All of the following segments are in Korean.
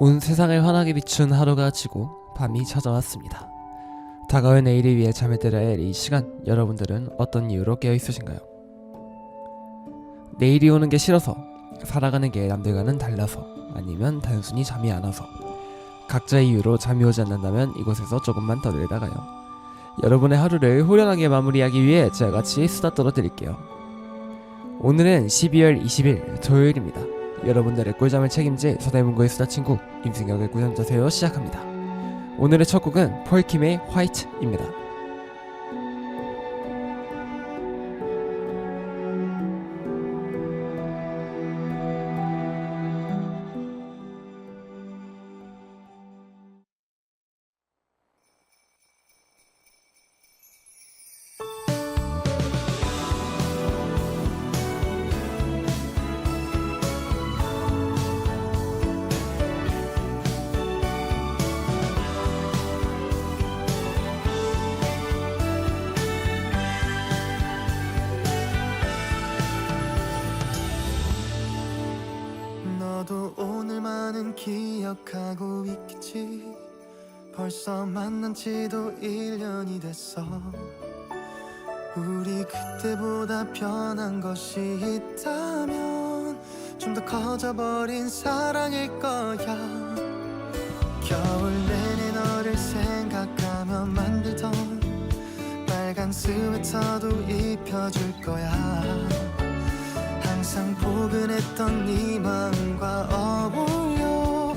온 세상을 환하게 비춘 하루가 지고 밤이 찾아왔습니다. 다가올 내일을 위해 잠을 들어야 할 이 시간, 여러분들은 어떤 이유로 깨어있으신가요? 내일이 오는 게 싫어서, 살아가는 게 남들과는 달라서, 아니면 단순히 잠이 안 와서. 각자의 이유로 잠이 오지 않는다면 이곳에서 조금만 더 내다가요. 여러분의 하루를 후련하게 마무리하기 위해 제가 같이 수다 떨어드릴게요. 오늘은 12월 20일 토요일입니다. 여러분들의 꿀잠을 책임질 서대문구의 수다친구 임승혁의 꿀잠자세요 시작합니다. 오늘의 첫 곡은 폴킴의 화이트입니다. 너도 오늘만은 기억하고 있겠지. 벌써 만난 지도 1년이 됐어. 우리 그때보다 변한 것이 있다면 좀 더 커져버린 사랑일 거야. 겨울 내내 너를 생각하며 만들던 빨간 스웨터도 입혀줄 거야. 항상 포근했던 네 마음과 어울려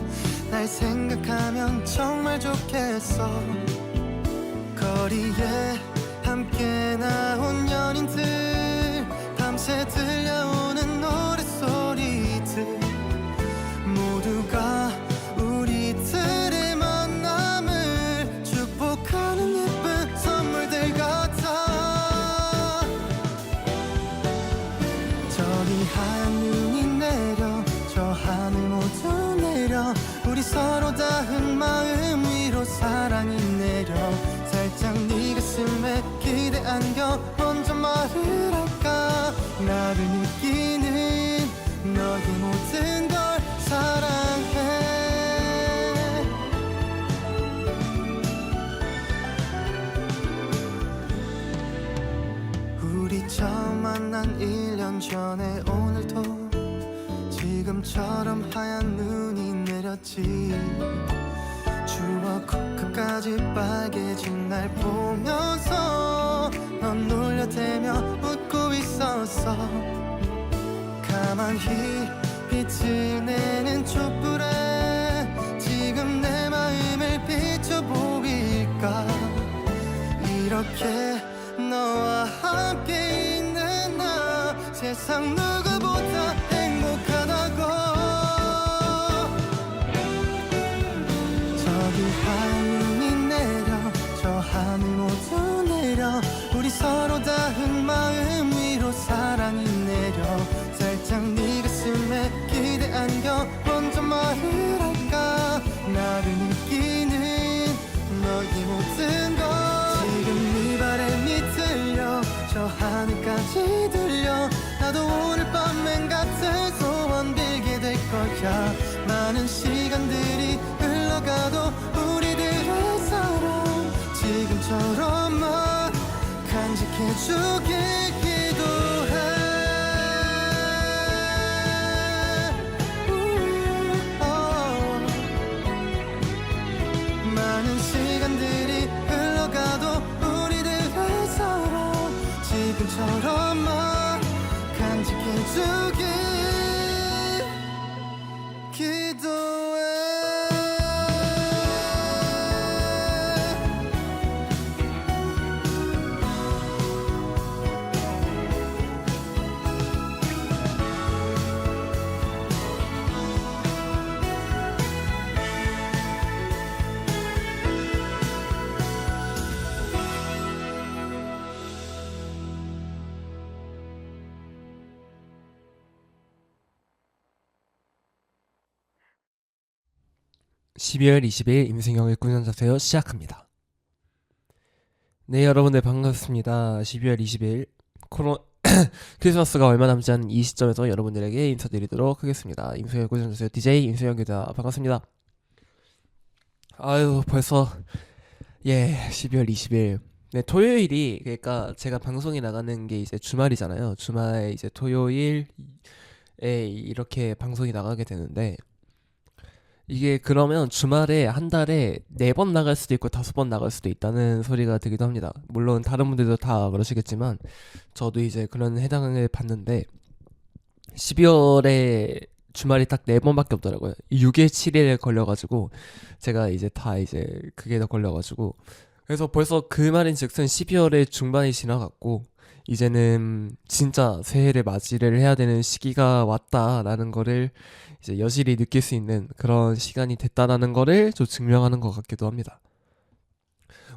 날 생각하면 정말 좋겠어. 거리에 함께 나온 연인들, 밤새 들려오는 노랫소리들, 모두가 우리들의 만남을 축복하는 예쁜 선물들 같아. 저기 하얀 눈이 내려, 저 하늘 모두 내려, 우리 서로 닿은 마음 위로 사랑이 내려. 살짝 네 가슴에 기대 안겨 먼저 말을 할까. 나를 느끼는 너의 모든 걸 사랑해. 우리 처음 만난 1년 전에 오늘도 지금처럼 하얀 눈이 내렸지. 추억 끝까지 빨개진 날 보면서 넌 놀려대며 웃고 있었어. 가만히 빛을 내는 촛불에 지금 내 마음을 비춰 보일까. 이렇게 너와 함께 있는 나 세상 누구보다 행복하다고. 저기 하늘이 내려, 저 하늘 모두 내려, 우리 서로 닿은 마음 위로 사랑이 내려. 살짝 네 가슴에 기대 안겨 먼저 말을 할까. 나를 느끼는 너의 모든 것. 지금 네 바람이 들려, 저 하늘까지 들려. 나도 오늘 밤 맹 같은 소원 빌게 될 거야. 많은 시간들이 흘러가도 우리들의 사랑 지금처럼만 간직해주길 기도해. 많은 시간들이 흘러가도 우리들의 사랑 지금처럼만 간직해주길 기도해. (12월 20일) 임승혁의 꿀잠자세요 시작합니다. 네, 여러분들 반갑습니다. 12월 20일 크리스마스가 얼마 남지 않은 이 시점에서 여러분들에게 인사드리도록 하겠습니다. 임승혁의 꿀잠자세요 DJ 임승혁입니다. 반갑습니다. 아유, 벌써 12월 20일. 네, 토요일이 그러니까 제가 방송이 나가는 게 이제 주말이잖아요. 주말 이제 토요일에 이렇게 방송이 나가게 되는데 이게 그러면 주말에 한 달에 4번 나갈 수도 있고 5번 나갈 수도 있다는 소리가 들기도 합니다. 물론 다른 분들도 다 그러시겠지만 저도 이제 그런 해당을 받는데 12월에 주말이 딱 4번밖에 없더라고요. 6일 7일에 걸려가지고 제가 이제 다 이제 그게 다 걸려가지고 그래서 벌써 그 말인즉슨 12월의 중반이 지나갔고 이제는 진짜 새해를 맞이를 해야 되는 시기가 왔다라는 거를 이제 여실히 느낄 수 있는 그런 시간이 됐다라는 거를 좀 증명하는 것 같기도 합니다.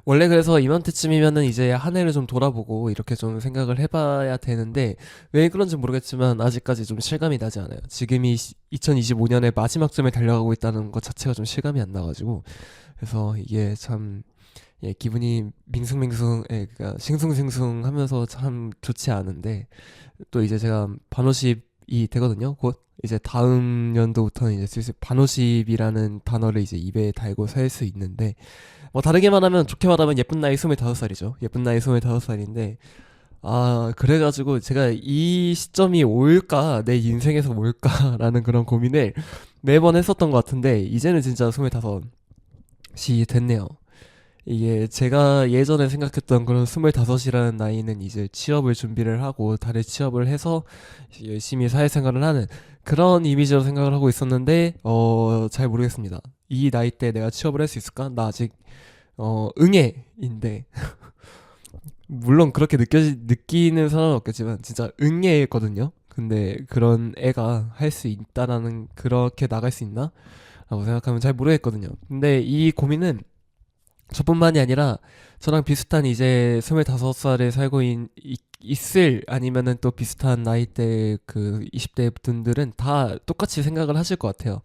원래 그래서 이맘때쯤이면은 이제 한 해를 좀 돌아보고 이렇게 좀 생각을 해봐야 되는데 왜 그런지 모르겠지만 아직까지 좀 실감이 나지 않아요. 지금이 2025년의 마지막쯤에 달려가고 있다는 것 자체가 좀 실감이 안 나가지고 그래서 이게 참 기분이 밍숭맹숭, 그러니까 싱숭생숭하면서 참 좋지 않은데 또 이제 제가 반오십이 되거든요. 곧 이제 다음 연도부터는 이제 슬슬 반오십이라는 단어를 이제 입에 달고 살 수 있는데 뭐 다르게 말하면 좋게 말하면 예쁜 나이 25살이죠. 예쁜 나이 25살인데 아 그래가지고 제가 이 시점이 올까 내 인생에서 올까라는 그런 고민을 매번 했었던 것 같은데 이제는 진짜 25이 됐네요. 이게 제가 예전에 생각했던 그런 25이라는 나이는 이제 취업을 준비를 하고 다른 취업을 해서 이제 열심히 사회생활을 하는 그런 이미지로 생각을 하고 있었는데 잘 모르겠습니다. 이 나이 때 내가 취업을 할 수 있을까? 나 아직 응애인데 물론 그렇게 느끼는 사람은 없겠지만 진짜 응애거든요. 근데 그런 애가 할 수 있다라는 그렇게 나갈 수 있나? 라고 생각하면 잘 모르겠거든요. 근데 이 고민은 저뿐만이 아니라 저랑 비슷한 이제 25살에 살고 있을 아니면은 또 비슷한 나이대 그 20대 분들은 다 똑같이 생각을 하실 것 같아요.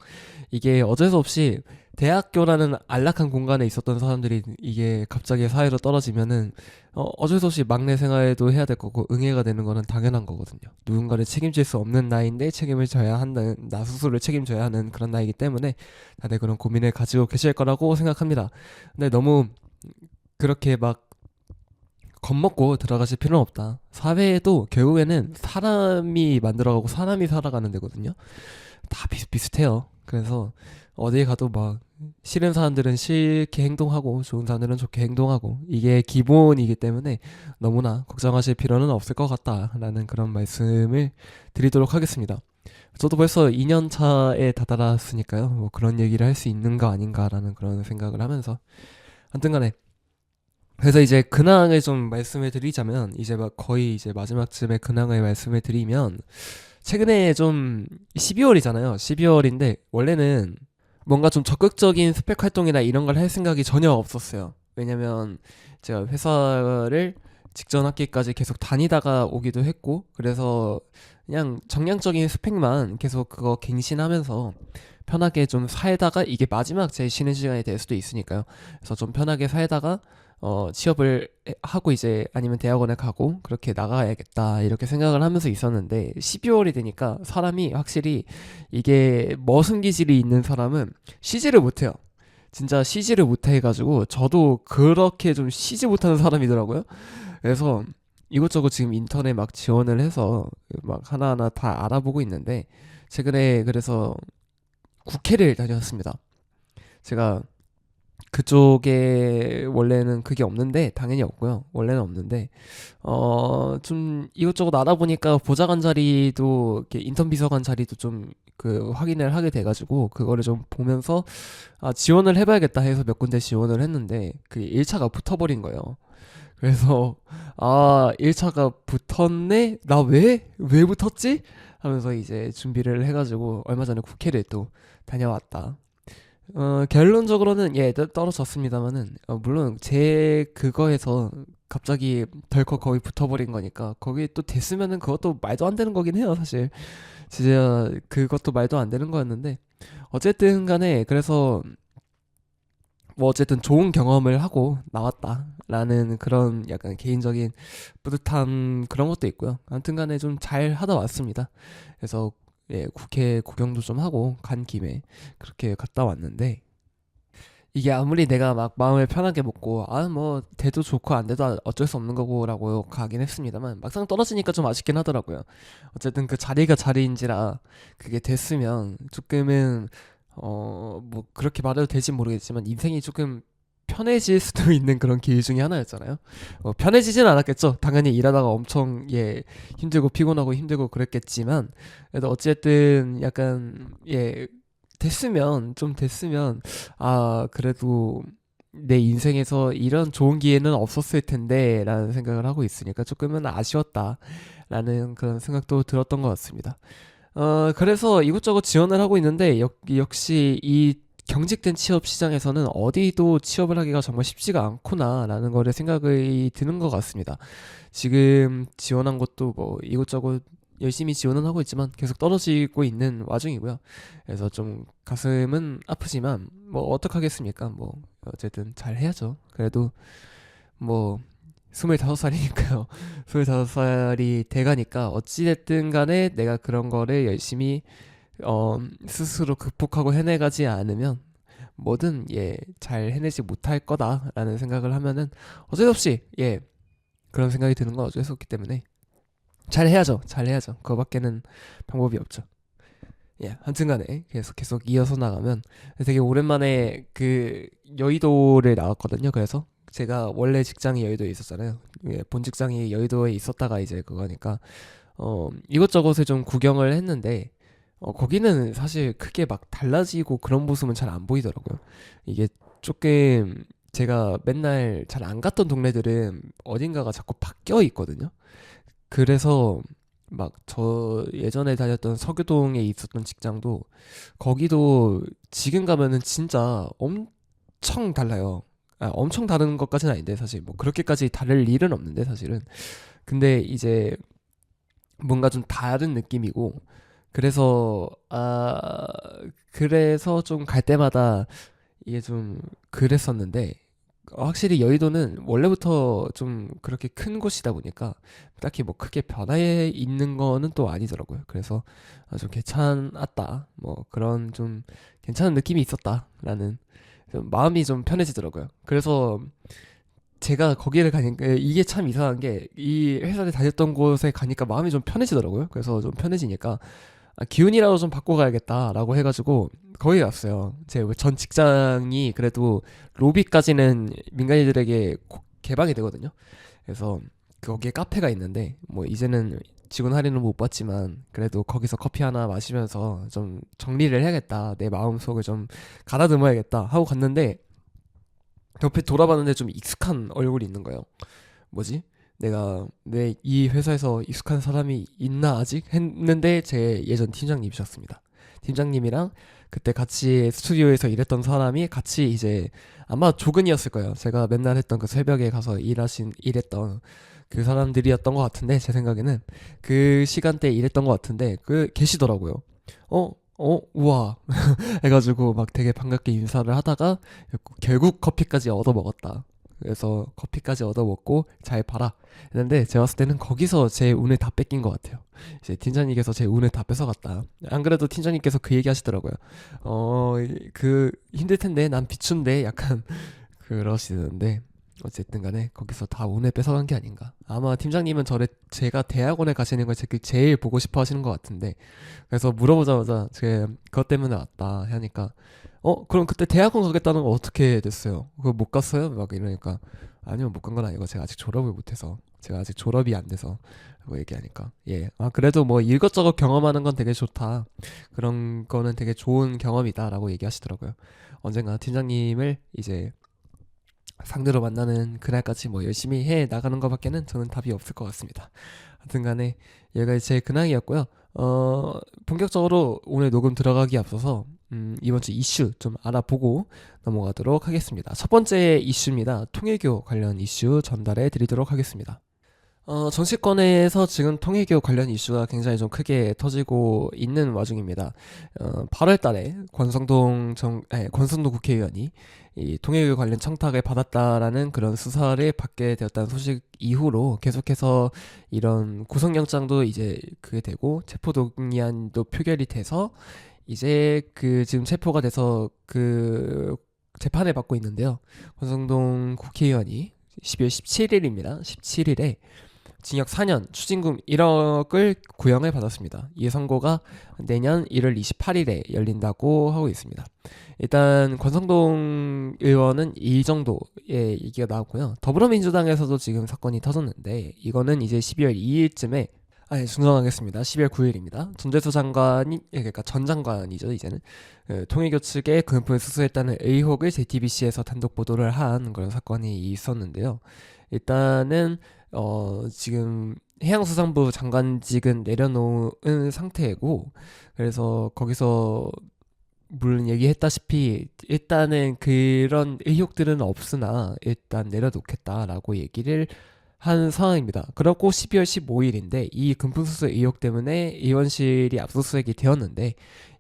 이게 어쩔 수 없이 대학교라는 안락한 공간에 있었던 사람들이 이게 갑자기 사회로 떨어지면은 어쩔 수 없이 막내 생활도 해야 될 거고 응애가 되는 거는 당연한 거거든요. 누군가를 책임질 수 없는 나이인데 책임을 져야 한다는 나 스스로를 책임져야 하는 그런 나이기 때문에 다들 그런 고민을 가지고 계실 거라고 생각합니다. 근데 너무 그렇게 막 겁먹고 들어가실 필요는 없다. 사회에도 결국에는 사람이 만들어가고 사람이 살아가는 데거든요. 다 비슷비슷해요. 그래서 어디 가도 막 싫은 사람들은 싫게 행동하고 좋은 사람들은 좋게 행동하고 이게 기본이기 때문에 너무나 걱정하실 필요는 없을 것 같다라는 그런 말씀을 드리도록 하겠습니다. 저도 벌써 2년 차에 다다랐으니까요. 뭐 그런 얘기를 할 수 있는 거 아닌가라는 그런 생각을 하면서 하여튼간에 그래서 이제 근황을 좀 말씀을 드리자면 이제 막 거의 이제 마지막쯤에 근황을 말씀을 드리면 최근에 좀 12월이잖아요. 12월인데 원래는 뭔가 좀 적극적인 스펙 활동이나 이런 걸 할 생각이 전혀 없었어요. 왜냐면 제가 회사를 직전 학기까지 계속 다니다가 오기도 했고 그래서 그냥 정량적인 스펙만 계속 그거 갱신하면서 편하게 좀 살다가 이게 마지막 제 쉬는 시간이 될 수도 있으니까요. 그래서 좀 편하게 살다가 취업을 하고 이제 아니면 대학원에 가고 그렇게 나가야겠다 이렇게 생각을 하면서 있었는데 12월이 되니까 사람이 확실히 이게 머슴 기질이 있는 사람은 쉬지를 못해요. 진짜 쉬지를 못해가지고 저도 그렇게 좀 쉬지 못하는 사람이더라고요. 그래서 이것저것 지금 인터넷 막 지원을 해서 막 하나하나 다 알아보고 있는데 최근에 그래서 국회를 다녔습니다. 제가 그쪽에 원래는 그게 없는데 당연히 없고요. 원래는 없는데 좀 이것저것 알아보니까 보좌관 자리도 이렇게 인턴 비서관 자리도 좀 그 확인을 하게 돼가지고 그거를 좀 보면서 아 지원을 해봐야겠다 해서 몇 군데 지원을 했는데 그 1차가 붙어버린 거예요. 그래서 아 1차가 붙었네? 나 왜 붙었지? 하면서 이제 준비를 해가지고 얼마 전에 국회를 또 다녀왔다. 결론적으로는 떨어졌습니다만은 물론 제 그거에서 갑자기 덜컥 거기 붙어버린 거니까 거기 또 됐으면은 그것도 말도 안 되는 거긴 해요 사실. 진짜 그것도 말도 안 되는 거였는데 어쨌든 간에 그래서 뭐 어쨌든 좋은 경험을 하고 나왔다라는 그런 약간 개인적인 뿌듯함 그런 것도 있고요. 아무튼 간에 좀 잘 하다 왔습니다. 그래서 국회 구경도 좀 하고 간 김에 그렇게 갔다 왔는데 이게 아무리 내가 막 마음을 편하게 먹고 아 뭐 돼도 좋고 안 돼도 어쩔 수 없는 거고라고 가긴 했습니다만 막상 떨어지니까 좀 아쉽긴 하더라고요. 어쨌든 그 자리가 자리인지라 그게 됐으면 조금은 뭐 그렇게 말해도 될지 모르겠지만 인생이 조금 편해질 수도 있는 그런 길 중에 하나였잖아요. 편해지진 않았겠죠. 당연히 일하다가 엄청 힘들고 피곤하고 힘들고 그랬겠지만 그래도 어쨌든 약간 됐으면 좀 됐으면 아 그래도 내 인생에서 이런 좋은 기회는 없었을 텐데 라는 생각을 하고 있으니까 조금은 아쉬웠다라는 그런 생각도 들었던 것 같습니다. 그래서 이것저것 지원을 하고 있는데 역시 이 경직된 취업 시장에서는 어디도 취업을 하기가 정말 쉽지가 않구나라는 거를 생각이 드는 것 같습니다. 지금 지원한 것도 뭐 이것저것 열심히 지원은 하고 있지만 계속 떨어지고 있는 와중이고요. 그래서 좀 가슴은 아프지만 뭐 어떡하겠습니까? 뭐 어쨌든 잘 해야죠. 그래도 뭐 25살이니까요. 25살이 돼가니까 어찌됐든 간에 내가 그런 거를 열심히 스스로 극복하고 해내가지 않으면 뭐든 잘 해내지 못할 거다라는 생각을 하면은 어쩔 수 없이 그런 생각이 드는 건 어쩔 수 없기 때문에 잘 해야죠. 잘 해야죠. 그거밖에는 방법이 없죠. 하여튼간에 계속 이어서 나가면 되게 오랜만에 그 여의도를 나왔거든요. 그래서 제가 원래 직장이 여의도에 있었잖아요. 본 직장이 여의도에 있었다가 이제 그거니까 이것저것을 좀 구경을 했는데 거기는 사실 크게 막 달라지고 그런 모습은 잘 안 보이더라고요. 이게 조금 제가 맨날 잘 안 갔던 동네들은 어딘가가 자꾸 바뀌어 있거든요. 그래서 막 저 예전에 다녔던 서교동에 있었던 직장도 거기도 지금 가면은 진짜 엄청 달라요. 엄청 다른 것까지는 아닌데 사실 뭐 그렇게까지 다를 일은 없는데 사실은 근데 이제 뭔가 좀 다른 느낌이고 그래서 그래서 좀 갈 때마다 이게 좀 그랬었는데 확실히 여의도는 원래부터 좀 그렇게 큰 곳이다 보니까 딱히 뭐 크게 변화해 있는 거는 또 아니더라고요. 그래서 좀 괜찮았다. 뭐 그런 좀 괜찮은 느낌이 있었다라는 좀 마음이 좀 편해지더라고요. 그래서 제가 거기를 가니까 이게 참 이상한 게 이 회사를 다녔던 곳에 가니까 마음이 좀 편해지더라고요. 그래서 좀 편해지니까 기운이라도 좀 바꿔가야겠다라고 해가지고 거기 갔어요. 제 전 직장이 그래도 로비까지는 민간인들에게 개방이 되거든요. 그래서 거기에 카페가 있는데 뭐 이제는 직원 할인은 못 받지만 그래도 거기서 커피 하나 마시면서 좀 정리를 해야겠다. 내 마음속을 좀 가다듬어야겠다 하고 갔는데 옆에 돌아봤는데 좀 익숙한 얼굴이 있는 거예요. 뭐지? 내가 내 이 회사에서 익숙한 사람이 있나 아직 했는데 제 예전 팀장님이셨습니다. 팀장님이랑 그때 같이 스튜디오에서 일했던 사람이 같이 이제 아마 조근이었을 거예요. 제가 맨날 했던 그 새벽에 가서 일했던 그 사람들이었던 것 같은데 제 생각에는 그 시간대에 일했던 것 같은데 그 계시더라고요. 우와 해가지고 막 되게 반갑게 인사를 하다가 결국 커피까지 얻어 먹었다. 그래서 커피까지 얻어 먹고 잘 봐라 했는데 제가 봤을 때는 거기서 제 운을 다 뺏긴 것 같아요. 이제 팀장님께서 제 운을 다 뺏어갔다. 안 그래도 팀장님께서 그 얘기 하시더라고요. 그 힘들 텐데 난 비춘데 약간 그러시는데 어쨌든 간에 거기서 다 운을 뺏어간 게 아닌가. 아마 팀장님은 제가 대학원에 가시는 걸 제일 보고 싶어 하시는 것 같은데 그래서 물어보자마자 제가 그것 때문에 왔다 하니까 그럼 그때 대학원 가겠다는 거 어떻게 됐어요? 그거 못 갔어요? 막 이러니까 아니요 못 간 건 아니고 제가 아직 졸업을 못해서 제가 아직 졸업이 안 돼서 라고 얘기하니까 그래도 뭐 이것저것 경험하는 건 되게 좋다 그런 거는 되게 좋은 경험이다 라고 얘기하시더라고요. 언젠가 팀장님을 이제 상대로 만나는 그날까지 뭐 열심히 해 나가는 것밖에는 저는 답이 없을 것 같습니다. 하여튼 간에 여기가 제 근황이었고요. 본격적으로 오늘 녹음 들어가기 앞서서 이번 주 이슈 좀 알아보고 넘어가도록 하겠습니다. 첫 번째 이슈입니다. 통일교 관련 이슈 전달해 드리도록 하겠습니다. 정치권에서 지금 통일교 관련 이슈가 굉장히 좀 크게 터지고 있는 와중입니다. 8월 달에 권성동 국회의원이 이 통일교 관련 청탁을 받았다라는 그런 수사를 받게 되었다는 소식 이후로 계속해서 이런 구속영장도 이제 그게 되고 체포동의안도 표결이 돼서 이제 그 지금 체포가 돼서 그 재판을 받고 있는데요. 권성동 국회의원이 12월 17일입니다. 17일에 징역 4년, 추징금 1억을 구형을 받았습니다. 이 선고가 내년 1월 28일에 열린다고 하고 있습니다. 일단 권성동 의원은 이 정도의 얘기가 나왔고요. 더불어민주당에서도 지금 사건이 터졌는데 이거는 이제 12월 2일쯤에 중정하겠습니다. 12월 9일입니다. 전재수 장관이, 그러니까 전 장관이죠, 이제는. 통일교 측에 금품을 수수했다는 의혹을 JTBC에서 단독 보도를 한 그런 사건이 있었는데요. 일단은, 지금 해양수산부 장관직은 내려놓은 상태고, 그래서 거기서 물론 얘기했다시피 일단은 그런 의혹들은 없으나 일단 내려놓겠다라고 얘기를 한 상황입니다. 그렇고 12월 15일인데 이 금품수수 의혹 때문에 의원실이 압수수색이 되었는데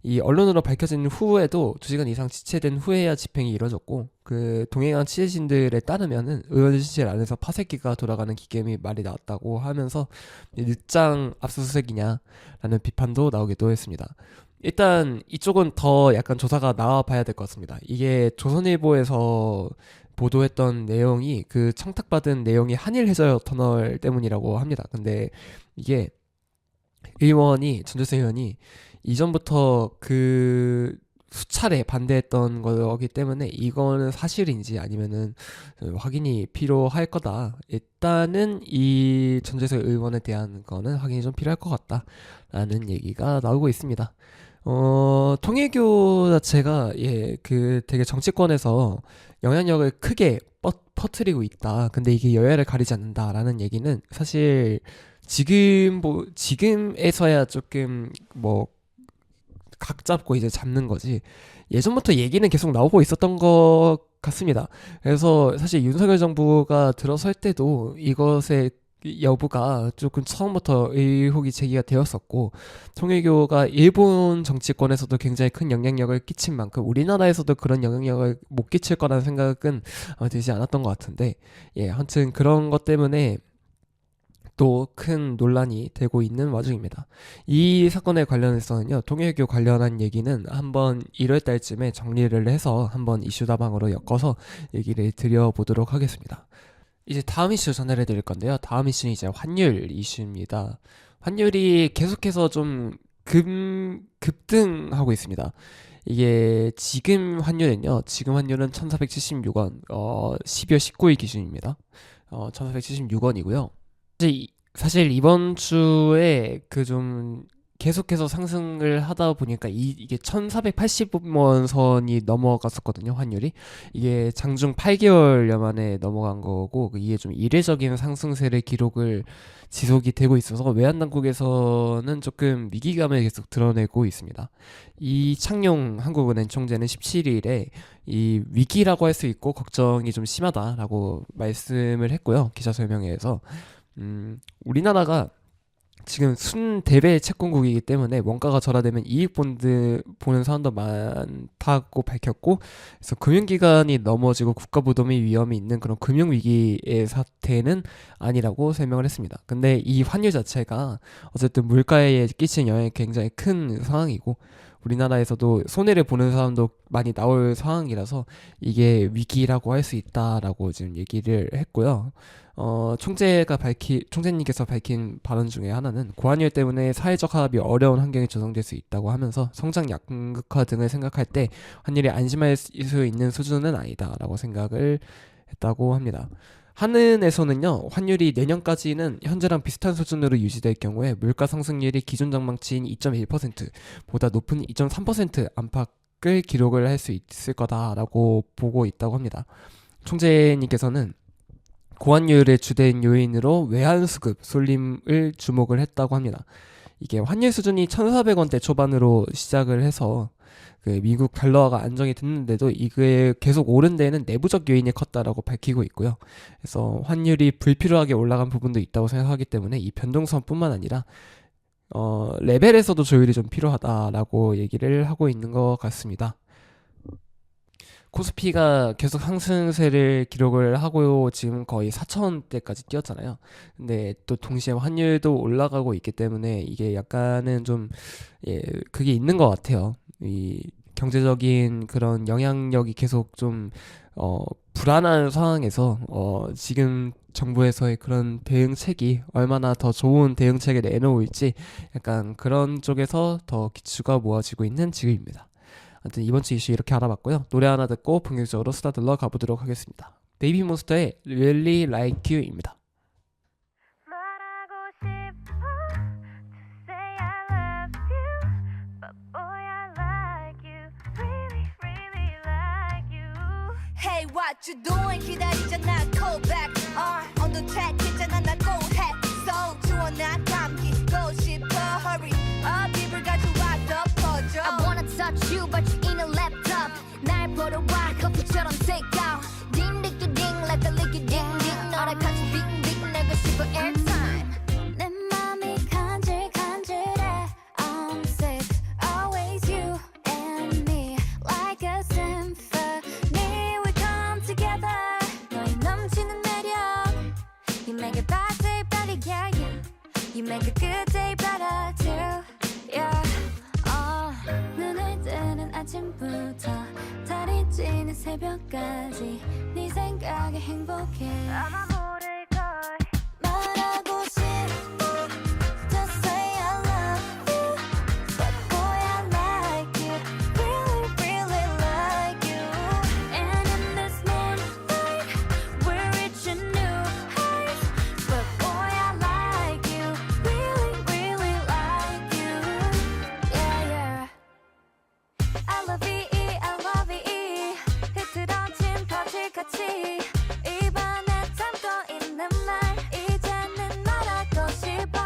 이 언론으로 밝혀진 후에도 2시간 이상 지체된 후에야 집행이 이뤄졌고 그 동행한 취재진들에 따르면은 의원실 안에서 파쇄기가 돌아가는 기계음이 말이 나왔다고 하면서 늦장 압수수색이냐라는 비판도 나오기도 했습니다. 일단 이쪽은 더 약간 조사가 나와 봐야 될 것 같습니다. 이게 조선일보에서 보도했던 내용이 그 청탁받은 내용이 한일 해저역 터널 때문이라고 합니다. 근데 이게 전재수 의원이 이전부터 그 수차례 반대했던 거기 때문에 이거는 사실인지 아니면은 확인이 필요할 거다. 일단은 이 전재수 의원에 대한 거는 확인이 좀 필요할 것 같다라는 얘기가 나오고 있습니다. 통일교 자체가 되게 정치권에서 영향력을 크게 퍼뜨리고 있다. 근데 이게 여야를 가리지 않는다라는 얘기는 사실 지금에서야 조금 각 잡고 이제 잡는 거지. 예전부터 얘기는 계속 나오고 있었던 것 같습니다. 그래서 사실 윤석열 정부가 들어설 때도 이것의 여부가 조금 처음부터 의혹이 제기가 되었었고 통일교가 일본 정치권에서도 굉장히 큰 영향력을 끼친 만큼 우리나라에서도 그런 영향력을 못 끼칠 거라는 생각은 들지 않았던 것 같은데 아무튼 그런 것 때문에 또 큰 논란이 되고 있는 와중입니다. 이 사건에 관련해서는요, 통일교 관련한 얘기는 한번 1월달쯤에 정리를 해서 한번 이슈다방으로 엮어서 얘기를 드려보도록 하겠습니다. 이제 다음 이슈 전해를 드릴 건데요. 다음 이슈는 이제 환율 이슈입니다. 환율이 계속해서 좀 급등하고 있습니다. 이게 지금 환율은 1476원, 12월 19일 기준입니다. 1476원이고요. 사실 이번 주에 좀 계속해서 상승을 하다 보니까 이게 1480원 선이 넘어갔었거든요, 환율이. 이게 장중 8개월여 만에 넘어간 거고, 이게 좀 이례적인 상승세를 기록을 지속이 되고 있어서 외환당국에서는 조금 위기감을 계속 드러내고 있습니다. 이창용 한국은행 총재는 17일에 이 위기라고 할 수 있고 걱정이 좀 심하다라고 말씀을 했고요, 기자설명회에서. 우리나라가 지금 순대배 채권국이기 때문에 원가가 절하되면 이익본드 보는 사람도 많다고 밝혔고, 그래서 금융기관이 넘어지고 국가부도미 위험이 있는 그런 금융위기의 사태는 아니라고 설명을 했습니다. 근데 이 환율 자체가 어쨌든 물가에 끼치는 영향이 굉장히 큰 상황이고 우리나라에서도 손해를 보는 사람도 많이 나올 상황이라서 이게 위기라고 할 수 있다라고 지금 얘기를 했고요. 총재님께서 밝힌 발언 중에 하나는 고환율 때문에 사회적 화합이 어려운 환경이 조성될 수 있다고 하면서 성장 양극화 등을 생각할 때 환율이 안심할 수 있는 수준은 아니다라고 생각을 했다고 합니다. 한은에서는요, 환율이 내년까지는 현재랑 비슷한 수준으로 유지될 경우에 물가 상승률이 기존 전망치인 2.1%보다 높은 2.3% 안팎을 기록을 할 수 있을 거다라고 보고 있다고 합니다. 총재님께서는 고환율의 주된 요인으로 외환수급 쏠림을 주목을 했다고 합니다. 이게 환율 수준이 1,400원대 초반으로 시작을 해서 그 미국 달러화가 안정이 됐는데도 이게 계속 오른 데에는 내부적 요인이 컸다라고 밝히고 있고요. 그래서 환율이 불필요하게 올라간 부분도 있다고 생각하기 때문에 이 변동성뿐만 아니라 레벨에서도 조율이 좀 필요하다라고 얘기를 하고 있는 것 같습니다. 코스피가 계속 상승세를 기록을 하고 지금 거의 4,000원대까지 뛰었잖아요. 근데 또 동시에 환율도 올라가고 있기 때문에 이게 약간은 좀 그게 있는 것 같아요. 이 경제적인 그런 영향력이 계속 좀 불안한 상황에서 지금 정부에서의 그런 대응책이 얼마나 더 좋은 대응책을 내놓을지 약간 그런 쪽에서 더 기추가 모아지고 있는 지금입니다. 아무튼 이번 주 이슈 이렇게 알아봤고요. 노래 하나 듣고 본격적으로 수다들러 가보도록 하겠습니다. 베이비 몬스터의 Really Like You입니다. 말하고 싶어 to say I love you, but boy I like you, really really like you. Hey what you doing 기다리잖아 call back. on the track 있잖아 나 go ahead. so 추워 난 감기고 싶어 hurry up 입을 가져와서 퍼져. I wanna touch you but you in a laptop. 날 보러 와 커피처럼 take out. 딩 딩 딩 like a licky ding ding. 너랑 같이 빙빙 내고 싶어 airtime. 내 맘이 간질간질해. I'm sick always you and me like a symphony. We come together. 너의 넘치는 매력. You make a bad day better, yeah, yeah. You make a good day better too, yeah. 눈을 뜨는 아침부터 달이 지는 새벽까지 네 생각에 행복해. 아마 모를걸. 말하고 싶어 to say I love you, but boy I like you, really really like you. And in this moonlight we're reaching new heights, but boy I like you, really really like you. Yeah yeah. I love it, 흐트러진 퍼즐같이 입안에 담고 있는 말 이제는 말하고 싶어.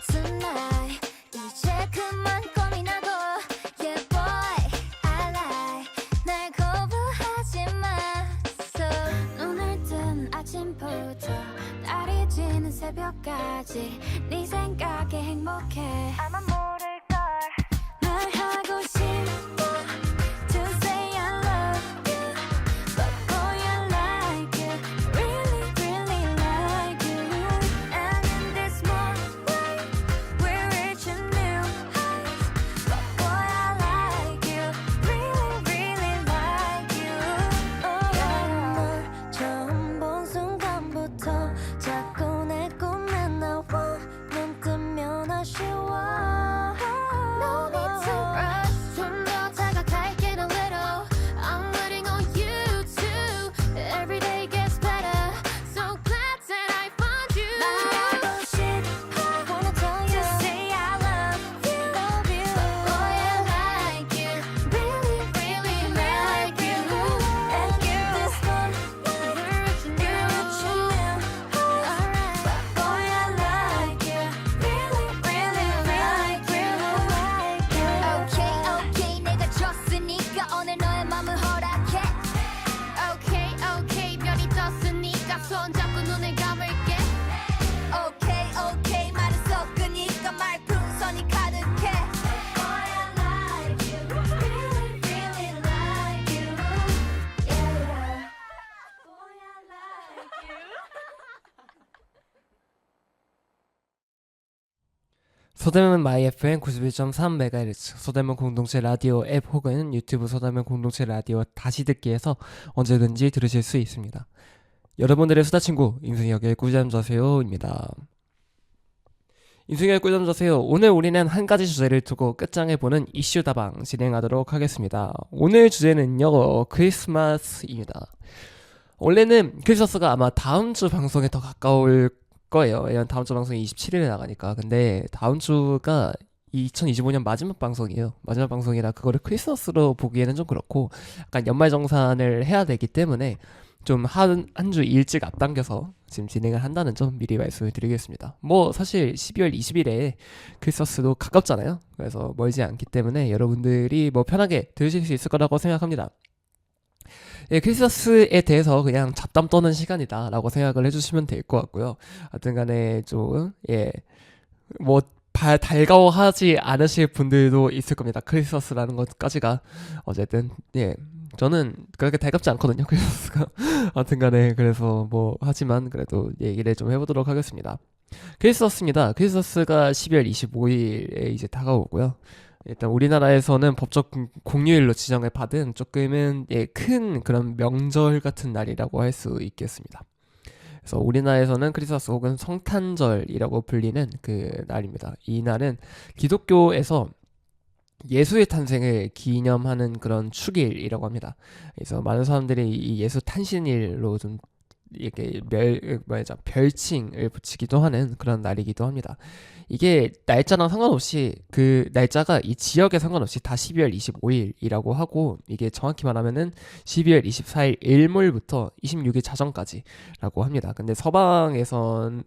Tonight 이제 그만 고민하고 yeah boy I like 날 거부하지 마. So 눈을 뜬 아침부터 달이 지는 새벽까지 네 생각에 행복해. 아마 모를걸. 말하고 싶어 to say I love you, but boy I like you, really really like you. And in this moonlight we're reaching new heights, but boy I like you, really really like you. 널 처음 본 순간부터 자꾸 내 꿈에 나와. 눈 뜨면 아쉬워. No need to rush. 좀 더 다가갈게 a little. I'm waiting on you too. Every day gets better. So glad that I found you. 말하고 싶어. Wanna tell you to say I love you, love you. But boy I like you, really really like you. And in this one we're reaching new heights. Alright. But boy I like you, really really like you. Okay okay 내가 졌으니까 오늘 너의 맘을 허락해. Okay okay 별이 떴으니까 손잡고 눈을 감을게. Okay okay 말을 섞으니까 말풍선이 가득해. Boy I like you, really really like you. Yeah. Boy I like you. 서대문 마이 FM 91.3MHz 서대문 공동체 라디오 앱 혹은 유튜브 서대문 공동체 라디오 다시 듣기에서 언제든지 들으실 수 있습니다. 여러분들의 수다친구 임승혁의 꿀잠 자세요입니다. 임승혁의 꿀잠 자세요. 오늘 우리는 한 가지 주제를 두고 끝장해보는 이슈 다방 진행하도록 하겠습니다. 오늘 주제는요 크리스마스입니다. 원래는 크리스마스가 아마 다음 주 방송에 더 가까울 거예요. 왜냐면 다음 주 방송이 27일에 나가니까. 근데 다음 주가 2025년 마지막 방송이에요. 마지막 방송이라 그거를 크리스마스로 보기에는 좀 그렇고 약간 연말정산을 해야 되기 때문에 좀 한 주 일찍 앞당겨서 지금 진행을 한다는 점 미리 말씀을 드리겠습니다. 뭐 사실 12월 20일에 크리스마스도 가깝잖아요. 그래서 멀지 않기 때문에 여러분들이 뭐 편하게 들으실 수 있을 거라고 생각합니다. 예, 크리스마스에 대해서 그냥 잡담 떠는 시간이다 라고 생각을 해주시면 될 것 같고요. 하여튼 간에 좀 뭐 달가워하지 않으실 분들도 있을 겁니다. 크리스마스라는 것까지가 어쨌든 저는 그렇게 달갑지 않거든요, 크리스마스가. 하여튼 간에 그래서 뭐 하지만 그래도 얘기를 좀 해보도록 하겠습니다. 크리스마스입니다. 크리스마스가 12월 25일에 이제 다가오고요. 일단 우리나라에서는 법적 공휴일로 지정을 받은 조금은 큰 그런 명절 같은 날이라고 할 수 있겠습니다. 그래서 우리나라에서는 크리스마스 혹은 성탄절이라고 불리는 그 날입니다. 이 날은 기독교에서 예수의 탄생을 기념하는 그런 축일이라고 합니다. 그래서 많은 사람들이 이 예수 탄신일로 좀 이렇게 별칭을 붙이기도 하는 그런 날이기도 합니다. 이게 날짜랑 상관없이 그 날짜가 이 지역에 상관없이 다 12월 25일이라고 하고 이게 정확히 말하면은 12월 24일 일몰부터 26일 자정까지라고 합니다. 근데 서방에서는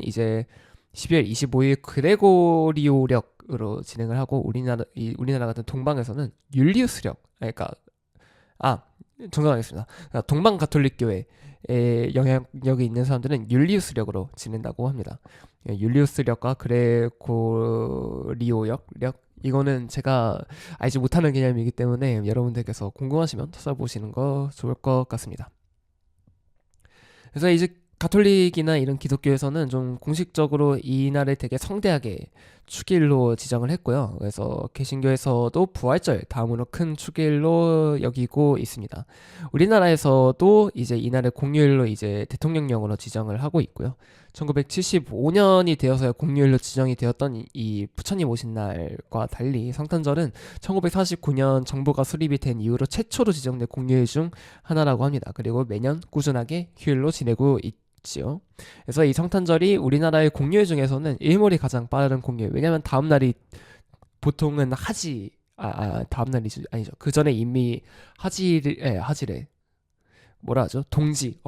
이제 12월 25일 그레고리오력으로 진행을 하고 우리나라 같은 동방에서는 율리우스력 그러니까 정정하겠습니다. 그러니까 동방 가톨릭 교회에 영향력이 있는 사람들은 율리우스력으로 지낸다고 합니다. 율리우스력과 그레고리오력 이거는 제가 알지 못하는 개념이기 때문에 여러분들께서 궁금하시면 찾아보시는 거 좋을 것 같습니다. 그래서 이제 가톨릭이나 이런 기독교에서는 좀 공식적으로 이 날을 되게 성대하게 축일로 지정을 했고요. 그래서 개신교에서도 부활절 다음으로 큰 축일로 여기고 있습니다. 우리나라에서도 이제 이날을 공휴일로 이제 대통령령으로 지정을 하고 있고요. 1975년이 되어서야 공휴일로 지정이 되었던 이 부처님 오신 날과 달리 성탄절은 1949년 정부가 수립이 된 이후로 최초로 지정된 공휴일 중 하나라고 합니다. 그리고 매년 꾸준하게 휴일로 지내고 있지요. 그래서 이 성탄절이 우리나라의 공휴일 중에서는 일몰이 가장 빠른 공휴일. 왜냐면 다음 날이 보통은 다음 날이죠. 아니죠. 그 전에 이미 하지래. 뭐라 하죠? 동지.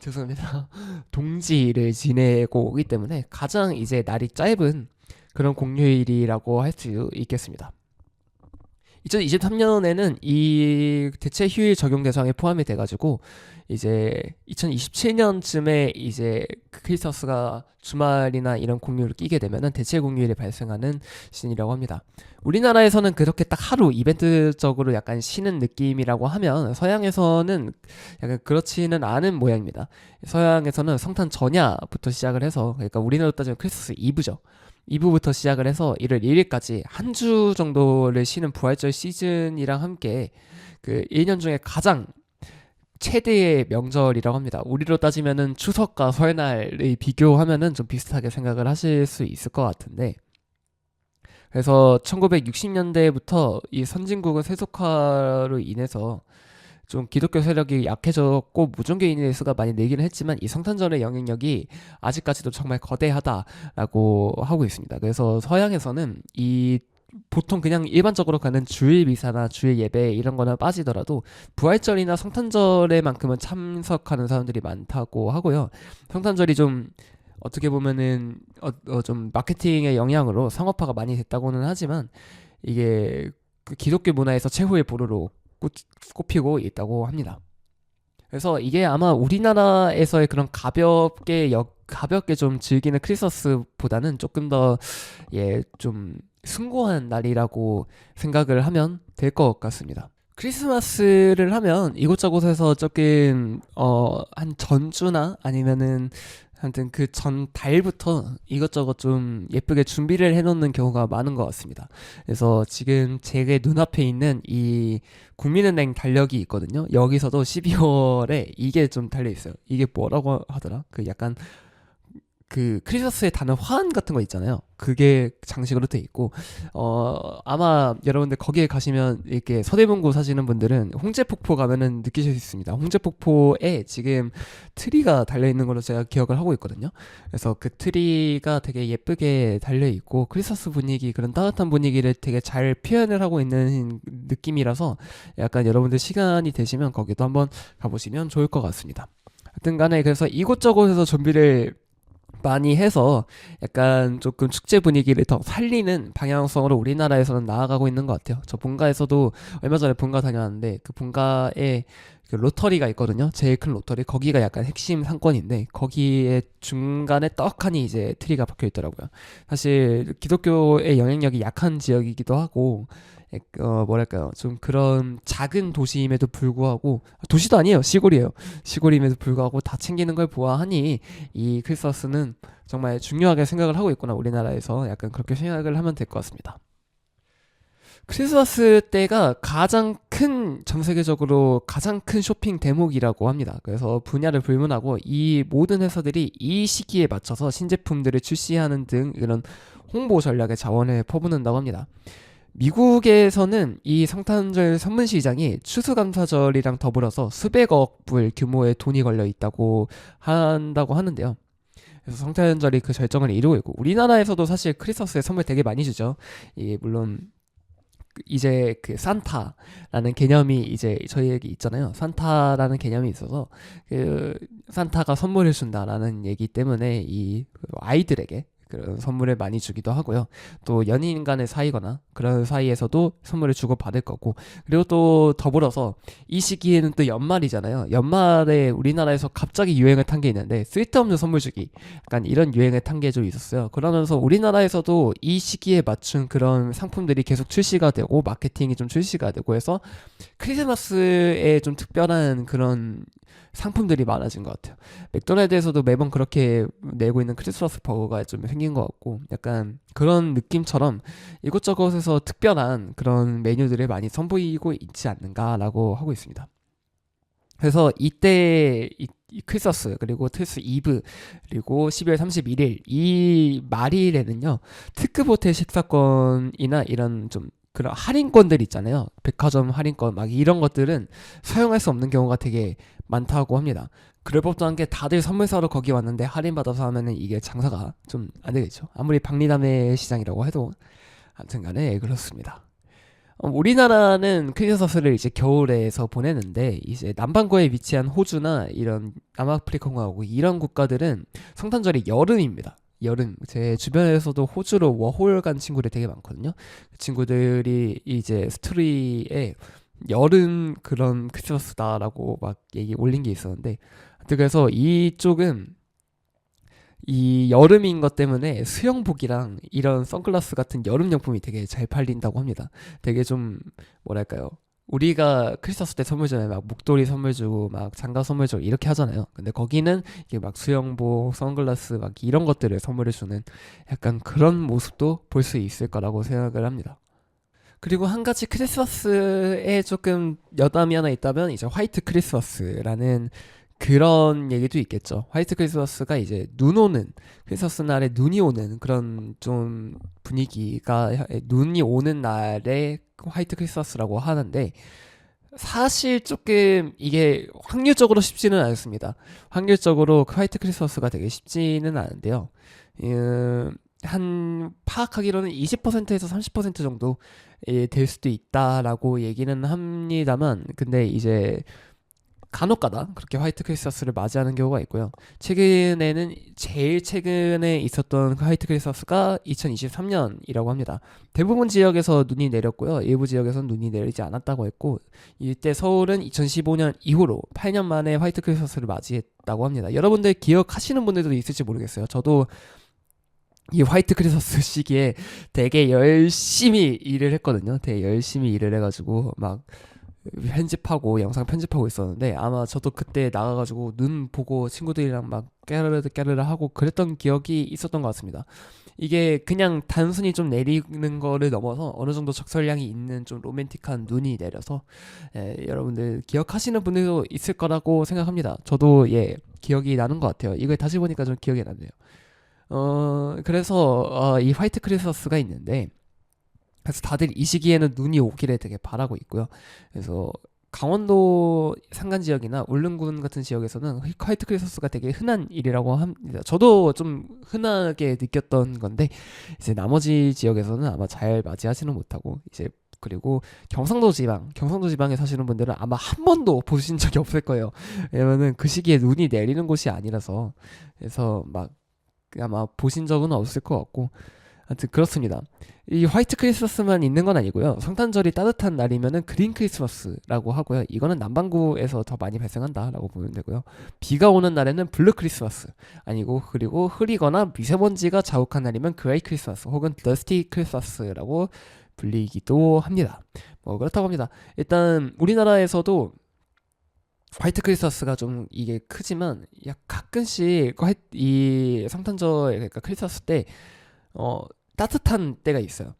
죄송합니다. 동지를 지내고 오기 때문에 가장 이제 날이 짧은 그런 공휴일이라고 할 수 있겠습니다. 2023년에는 이 대체 휴일 적용 대상에 포함이 돼가지고 이제 2027년쯤에 이제 크리스마스가 주말이나 이런 공휴일을 끼게 되면은 대체 공휴일이 발생하는 시즌이라고 합니다. 우리나라에서는 그렇게 딱 하루 이벤트적으로 약간 쉬는 느낌이라고 하면 서양에서는 약간 그렇지는 않은 모양입니다. 서양에서는 성탄 전야부터 시작을 해서 그러니까 우리나라로 따지면 크리스마스 이브죠. 2부부터 시작을 해서 1월 1일까지 한 주 정도를 쉬는 부활절 시즌이랑 함께 그 1년 중에 가장 최대의 명절이라고 합니다. 우리로 따지면은 추석과 설날을 비교하면은 좀 비슷하게 생각을 하실 수 있을 것 같은데 그래서 1960년대부터 이 선진국은 세속화로 인해서 좀 기독교 세력이 약해졌고 무종교인의 수가 많이 늘기는 했지만 이 성탄절의 영향력이 아직까지도 정말 거대하다라고 하고 있습니다. 그래서 서양에서는 이 보통 그냥 일반적으로 가는 주일 미사나 주일 예배 이런 거나 빠지더라도 부활절이나 성탄절에만큼은 참석하는 사람들이 많다고 하고요. 성탄절이 좀 어떻게 보면은 좀 마케팅의 영향으로 상업화가 많이 됐다고는 하지만 이게 그 기독교 문화에서 최후의 보루로 꼽히고 있다고 합니다. 그래서 이게 아마 우리나라에서의 그런 가볍게 좀 즐기는 크리스마스보다는 조금 더 좀 숭고한 날이라고 생각을 하면 될 것 같습니다. 크리스마스를 하면 이곳저곳에서 조금 한 전주나 아니면은 아무튼 그 전 달부터 이것저것 좀 예쁘게 준비를 해놓는 경우가 많은 것 같습니다. 그래서 지금 제 눈앞에 있는 이 국민은행 달력이 있거든요. 여기서도 12월에 이게 좀 달려 있어요. 이게 뭐라고 하더라? 그 약간 그 크리스마스에 다는 화환 같은 거 있잖아요. 그게 장식으로 돼 있고 아마 여러분들 거기에 가시면 이렇게 서대문구 사시는 분들은 홍제폭포 가면은 느끼실 수 있습니다. 홍제폭포에 지금 트리가 달려 있는 걸로 제가 기억을 하고 있거든요. 그래서 그 트리가 되게 예쁘게 달려 있고 크리스마스 분위기 그런 따뜻한 분위기를 되게 잘 표현을 하고 있는 느낌이라서 약간 여러분들 시간이 되시면 거기도 한번 가보시면 좋을 것 같습니다. 하여튼 간에 그래서 이곳저곳에서 준비를 많이 해서 약간 조금 축제 분위기를 더 살리는 방향성으로 우리나라에서는 나아가고 있는 것 같아요. 저 본가에서도 얼마 전에 본가 다녀왔는데 그 본가에 그 로터리가 있거든요. 제일 큰 로터리. 거기가 약간 핵심 상권인데 거기에 중간에 떡하니 이제 트리가 박혀 있더라고요. 사실 기독교의 영향력이 약한 지역이기도 하고 뭐랄까요, 좀 그런 작은 도시임에도 불구하고 도시도 아니에요, 시골이에요. 시골임에도 불구하고 다 챙기는 걸 보아하니 이 크리스마스는 정말 중요하게 생각을 하고 있구나 우리나라에서. 약간 그렇게 생각을 하면 될 것 같습니다. 크리스마스 때가 가장 큰 전 세계적으로 가장 큰 쇼핑 대목이라고 합니다. 그래서 분야를 불문하고 이 모든 회사들이 이 시기에 맞춰서 신제품들을 출시하는 등 이런 홍보 전략에 자원을 퍼붓는다고 합니다. 미국에서는 이 성탄절 선물 시장이 추수감사절이랑 더불어서 수백억 불 규모의 돈이 걸려 있다고 한다고 하는데요. 그래서 성탄절이 그 절정을 이루고 있고 우리나라에서도 사실 크리스마스에 선물 되게 많이 주죠. 물론 이제 그 산타라는 개념이 이제 저희에게 있잖아요. 산타라는 개념이 있어서 그 산타가 선물을 준다라는 얘기 때문에 이 아이들에게 그런 선물을 많이 주기도 하고요. 또 연인 간의 사이거나 그런 사이에서도 선물을 주고 받을 거고, 그리고 또 더불어서 이 시기에는 또 연말이잖아요. 연말에 우리나라에서 갑자기 유행을 탄 게 있는데 쓸데없는 선물 주기, 약간 이런 유행을 탄 게 좀 있었어요. 그러면서 우리나라에서도 이 시기에 맞춘 그런 상품들이 계속 출시가 되고 마케팅이 좀 출시가 되고 해서 크리스마스에 좀 특별한 그런 상품들이 많아진 것 같아요. 맥도날드에서도 매번 그렇게 내고 있는 크리스마스 버거가 좀 생긴 것 같고, 약간 그런 느낌처럼 이곳저곳에서 특별한 그런 메뉴들을 많이 선보이고 있지 않는가라고 하고 있습니다. 그래서 이때 이 크리스마스 그리고 크리스마스 이브 그리고 12월 31일 이 말일에는요, 특급 호텔 식사권이나 이런 좀 그런 할인권들 있잖아요. 백화점 할인권 막 이런 것들은 사용할 수 없는 경우가 되게 많다고 합니다. 그럴 법도 한 게 다들 선물 사러 거기 왔는데 할인받아서 하면은 이게 장사가 좀 안 되겠죠. 아무리 박리담의 시장이라고 해도 아무튼 간에 그렇습니다. 우리나라는 크리스마스를 이제 겨울에서 보내는데 이제 남반구에 위치한 호주나 이런 남아프리카 공화국 이런 국가들은 성탄절이 여름입니다. 여름. 제 주변에서도 호주로 워홀 간 친구들이 되게 많거든요. 그 친구들이 이제 스토리에 여름 그런 크리스마스다라고 막 얘기 올린 게 있었는데, 그래서 이쪽은 이 여름인 것 때문에 수영복이랑 이런 선글라스 같은 여름용품이 되게 잘 팔린다고 합니다. 되게 좀 뭐랄까요, 우리가 크리스마스 때 선물 주면 막 목도리 선물 주고 막 장갑 선물 주고 이렇게 하잖아요. 근데 거기는 이게 막 수영복, 선글라스 막 이런 것들을 선물해 주는 약간 그런 모습도 볼 수 있을 거라고 생각을 합니다. 그리고 한 가지 크리스마스에 조금 여담이 하나 있다면 이제 화이트 크리스마스라는 그런 얘기도 있겠죠. 화이트 크리스마스가 이제 눈 오는, 크리스마스 날에 눈이 오는 그런 좀 분위기가, 눈이 오는 날에 화이트 크리스마스라고 하는데, 사실 조금 이게 확률적으로 쉽지는 않습니다. 확률적으로 그 화이트 크리스마스가 되게 쉽지는 않은데요. 한 파악하기로는 20%에서 30% 정도 될 수도 있다라고 얘기는 합니다만, 근데 이제 간혹가다 그렇게 화이트 크리스마스를 맞이하는 경우가 있고요. 최근에는 제일 최근에 있었던 그 화이트 크리스마스가 2023년이라고 합니다. 대부분 지역에서 눈이 내렸고요. 일부 지역에서는 눈이 내리지 않았다고 했고, 이때 서울은 2015년 이후로 8년 만에 화이트 크리스마스를 맞이했다고 합니다. 여러분들 기억하시는 분들도 있을지 모르겠어요. 저도 이 화이트 크리스마스 시기에 되게 열심히 일을 했거든요. 되게 열심히 일을 해가지고 막 편집하고 영상 편집하고 있었는데, 아마 저도 그때 나가가지고 눈 보고 친구들이랑 막 깨르르 하고 그랬던 기억이 있었던 것 같습니다. 이게 그냥 단순히 좀 내리는 거를 넘어서 어느 정도 적설량이 있는 좀 로맨틱한 눈이 내려서 여러분들 기억하시는 분들도 있을 거라고 생각합니다. 저도 기억이 나는 것 같아요. 이걸 다시 보니까 좀 기억이 나네요. 그래서 이 화이트 크리스마스가 있는데, 그래서 다들 이 시기에는 눈이 오기를 되게 바라고 있고요. 그래서 강원도 산간 지역이나 울릉군 같은 지역에서는 화이트 크리스마스가 되게 흔한 일이라고 합니다. 저도 좀 흔하게 느꼈던 건데, 이제 나머지 지역에서는 아마 잘 맞이하지는 못하고, 이제 그리고 경상도 지방에 사시는 분들은 아마 한 번도 보신 적이 없을 거예요. 왜냐면은 그 시기에 눈이 내리는 곳이 아니라서. 그래서 막 아마 보신 적은 없을 것 같고, 하여튼 그렇습니다. 이 화이트 크리스마스만 있는 건 아니고요. 성탄절이 따뜻한 날이면은 그린 크리스마스라고 하고요. 이거는 남반구에서 더 많이 발생한다라고 보면 되고요. 비가 오는 날에는 블루 크리스마스 아니고, 그리고 흐리거나 미세먼지가 자욱한 날이면 그레이 크리스마스 혹은 더스티 크리스마스라고 불리기도 합니다. 뭐 그렇다고 합니다. 일단 우리나라에서도 화이트 크리스마스가 좀 이게 크지만 가끔씩 이 성탄절, 그러니까 크리스마스 때 따뜻한 때가 있어요.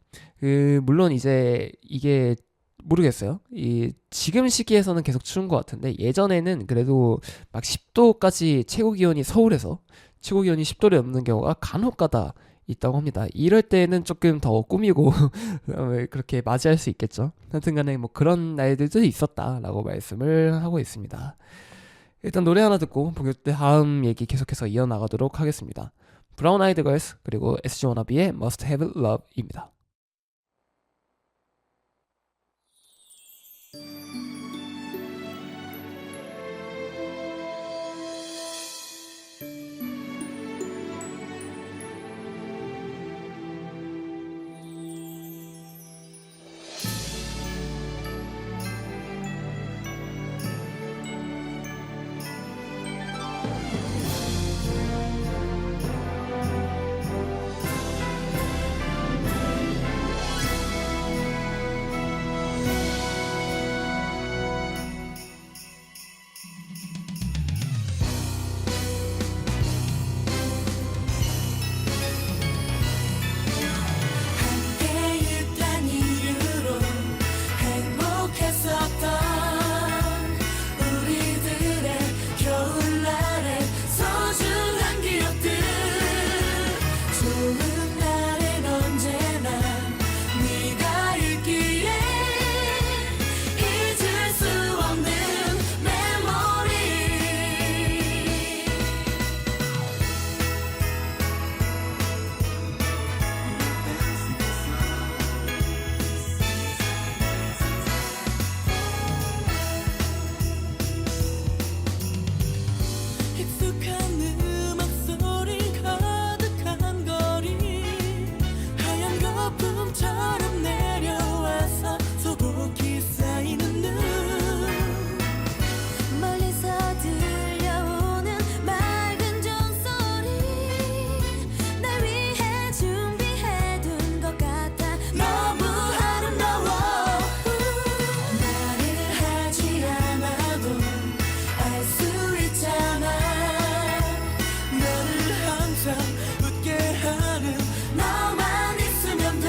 물론 이제 이게 모르겠어요. 이 지금 시기에서는 계속 추운 것 같은데 예전에는 그래도 막 10도까지 최고 기온이 서울에서 최고 기온이 10도를 넘는 경우가 간혹가다 있다고 합니다. 이럴 때는 조금 더 꾸미고 그렇게 맞이할 수 있겠죠. 하여튼간에 뭐 그런 날들도 있었다라고 말씀을 하고 있습니다. 일단 노래 하나 듣고 본격 다음 얘기 계속해서 이어나가도록 하겠습니다. 브라운 아이드 걸스 그리고 SG 워너비의 Must Have Love입니다. 함께 있던 이유로 행복했었던 우리들의 겨울날의 소중한 기억들 좋은 날엔 언제나 네가 있기에 잊을 수 없는 메모리 익숙한 음악 소리 가득한 거리 하얀 거품처럼 내려와서 소복이 쌓이는 눈 멀리서 들려오는 맑은 종소리 날 위해 준비해둔 것 같아 너무 아름다워 말을 하지 않아도 알 수 있잖아 너를 항상 웃게 하는 너만 있으면 돼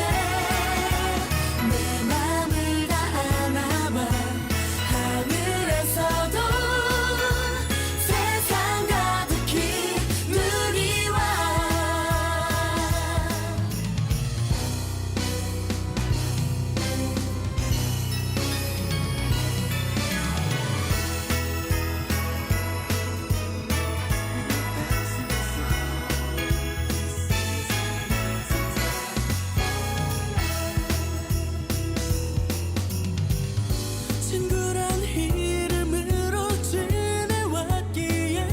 내 맘을 다 안아봐 하늘에서도 세상 가득히 눈이 와 친구란 이름으로 지내왔기에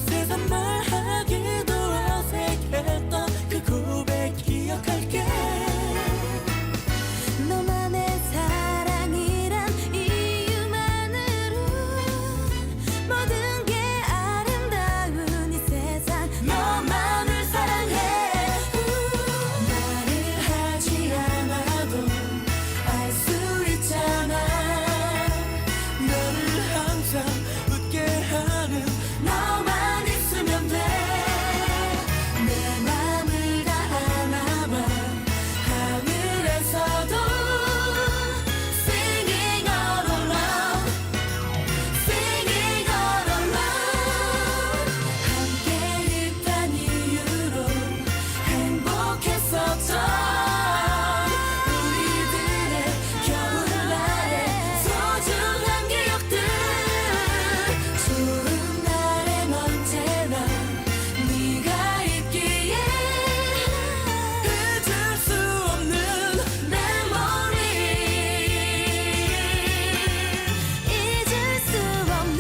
세상 말하기도 어색했던 그 고백 기억할게 너만의 사랑이란 이유만으로 모든 게 아름다운 이 세상 너만을 사랑해 말을 하지 않아도 알 수 있잖아 너를 항상 웃게 하는 너만 있으면 돼 내 맘을 다 안아봐 하늘에서도 Singing all alone Singing all alone 함께 있던 이유로 행복했었던 우리들의 겨울날의 소중한 기억들 좋은 날엔 언제나 네가 있기에 잊을 수 없는 메모리 잊을 수 없는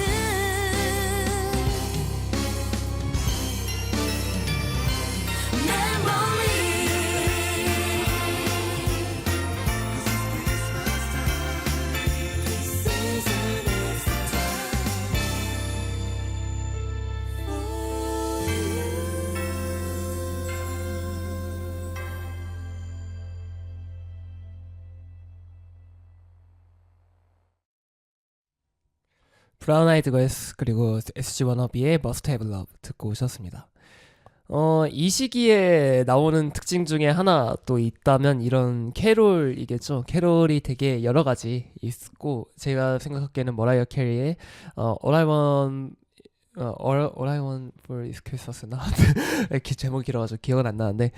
브라운 아이드 걸스 그리고 SG 워너비의 Must Have Love 듣고 오셨습니다. 이 시기에 나오는 특징 중에 하나 또 있다면 이런 캐롤이겠죠. 캐롤이 되게 여러 가지 있고 제가 생각하기에는 머라이어 캐리의 All I Want All I Want for Is Christmas나 이렇게 제목이 길어가지고 기억은 안 나는데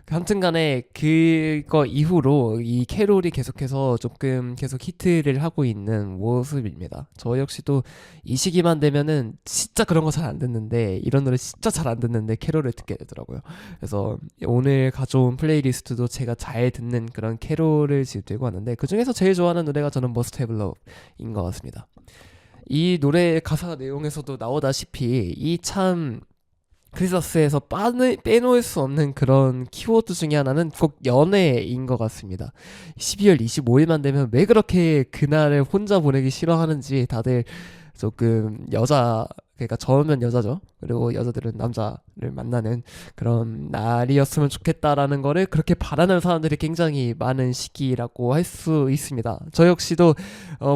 아무튼간에 그거 이후로 이 캐롤이 계속해서 조금 계속 히트를 하고 있는 모습입니다. 저 역시도 이 시기만 되면은 진짜 그런 거 잘 안 듣는데 이런 노래 진짜 잘 안 듣는데 캐롤을 듣게 되더라고요. 그래서 오늘 가져온 플레이리스트도 제가 잘 듣는 그런 캐롤을 지금 들고 왔는데 그 중에서 제일 좋아하는 노래가 저는 Must Have Love인 것 같습니다. 이 노래 가사 내용에서도 나오다시피 이 참 크리스마스에서 빼놓을 수 없는 그런 키워드 중에 하나는 꼭 연애인 것 같습니다. 12월 25일만 되면 왜 그렇게 그날을 혼자 보내기 싫어하는지 다들 조금 그러니까 저면 여자죠. 그리고 여자들은 남자를 만나는 그런 날이었으면 좋겠다라는 거를 그렇게 바라는 사람들이 굉장히 많은 시기라고 할 수 있습니다. 저 역시도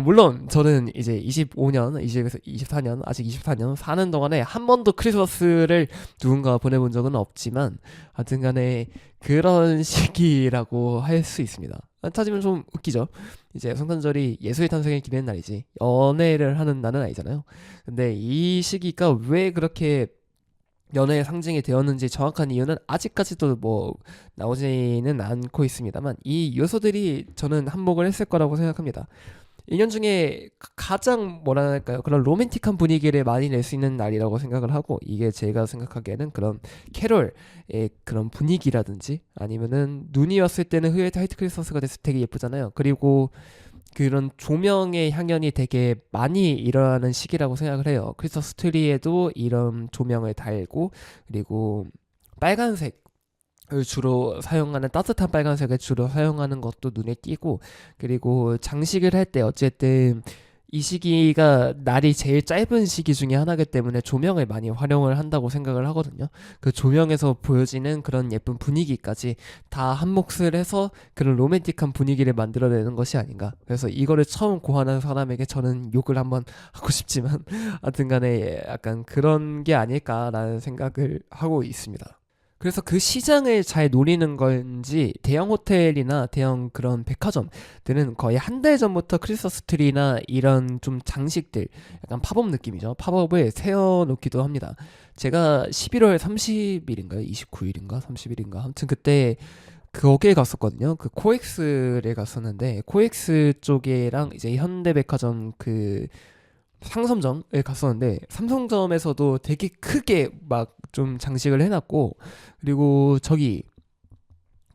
물론 저는 이제 25년, 24년, 아직 24년 사는 동안에 한 번도 크리스마스를 누군가 보내본 적은 없지만 하여튼 간에 그런 시기라고 할 수 있습니다. 따지면 좀 웃기죠. 이제 성탄절이 예수의 탄생을 기리는 날이지 연애를 하는 날은 아니잖아요. 근데 이 시기가 왜 그렇게 연애의 상징이 되었는지 정확한 이유는 아직까지도 뭐 나오지는 않고 있습니다만 이 요소들이 저는 한몫을 했을 거라고 생각합니다. 1년 중에 가장 뭐라 할까요? 그런 로맨틱한 분위기를 많이 낼 수 있는 날이라고 생각을 하고 이게 제가 생각하기에는 그런 캐롤의 그런 분위기라든지 아니면은 눈이 왔을 때는 화이트 크리스마스가 됐을 때 되게 예쁘잖아요. 그리고 그런 조명의 향연이 되게 많이 일어나는 시기라고 생각을 해요. 크리스마스 트리에도 이런 조명을 달고 그리고 빨간색 주로 사용하는 따뜻한 빨간색을 주로 사용하는 것도 눈에 띄고 그리고 장식을 할 때 어쨌든 이 시기가 날이 제일 짧은 시기 중에 하나이기 때문에 조명을 많이 활용을 한다고 생각을 하거든요. 그 조명에서 보여지는 그런 예쁜 분위기까지 다 한몫을 해서 그런 로맨틱한 분위기를 만들어내는 것이 아닌가. 그래서 이거를 처음 고안한 사람에게 저는 욕을 한번 하고 싶지만 하여튼간에 약간 그런 게 아닐까라는 생각을 하고 있습니다. 그래서 그 시장을 잘 노리는 건지 대형 호텔이나 대형 그런 백화점들은 거의 한 달 전부터 크리스마스 트리나 이런 좀 장식들 약간 팝업 느낌이죠. 팝업을 세워놓기도 합니다. 제가 11월 30일인가요? 29일인가? 30일인가? 아무튼 그때 거기에 갔었거든요. 그 코엑스를 갔었는데 코엑스 쪽이랑 이제 현대백화점 그 상점점에 갔었는데 삼성점에서도 되게 크게 막 좀 장식을 해놨고 그리고 저기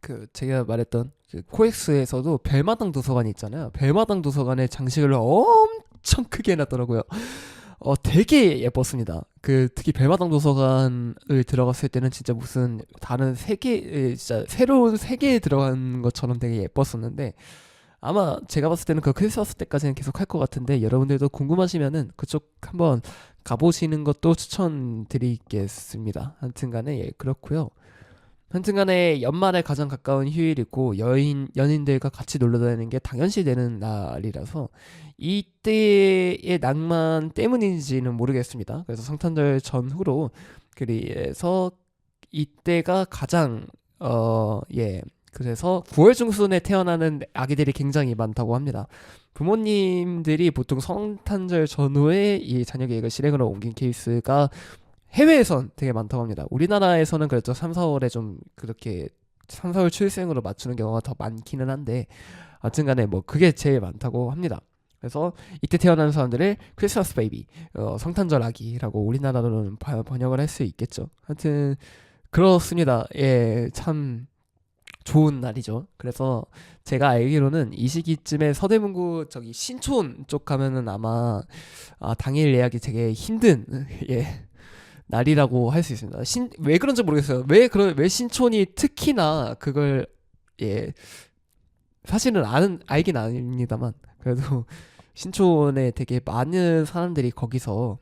그 제가 말했던 그 코엑스에서도 별마당 도서관이 있잖아요. 별마당 도서관에 장식을 엄청 크게 해놨더라고요. 되게 예뻤습니다. 그 특히 별마당 도서관을 들어갔을 때는 진짜 무슨 다른 세계, 진짜 새로운 세계에 들어간 것처럼 되게 예뻤었는데 아마 제가 봤을 때는 그 크리스마스 때까지는 계속 할 것 같은데 여러분들도 궁금하시면은 그쪽 한번 가보시는 것도 추천드리겠습니다. 하여튼간에 예, 그렇고요. 하여튼간에 연말에 가장 가까운 휴일이고 연인들과 같이 놀러 다니는 게 당연시 되는 날이라서 이때의 낭만 때문인지는 모르겠습니다. 그래서 성탄절 전후로 그래서 이때가 가장 그래서 9월 중순에 태어나는 아기들이 굉장히 많다고 합니다. 부모님들이 보통 성탄절 전후에 이 자녀 계획을 실행으로 옮긴 케이스가 해외에선 되게 많다고 합니다. 우리나라에서는 그래도 3, 4월에 좀 그렇게 3, 4월 출생으로 맞추는 경우가 더 많기는 한데 하여튼간에 뭐 그게 제일 많다고 합니다. 그래서 이때 태어나는 사람들을 크리스마스 베이비, 성탄절 아기라고 우리나라로는 번역을 할 수 있겠죠. 하여튼 그렇습니다. 예, 참 좋은 날이죠. 그래서 제가 알기로는 이 시기쯤에 서대문구 저기 신촌 쪽 가면은 아마 당일 예약이 되게 힘든 예 날이라고 할 수 있습니다. 왜 그런지 모르겠어요. 왜 신촌이 특히나 그걸 예 사실은 알긴 아닙니다만 그래도 신촌에 되게 많은 사람들이 거기서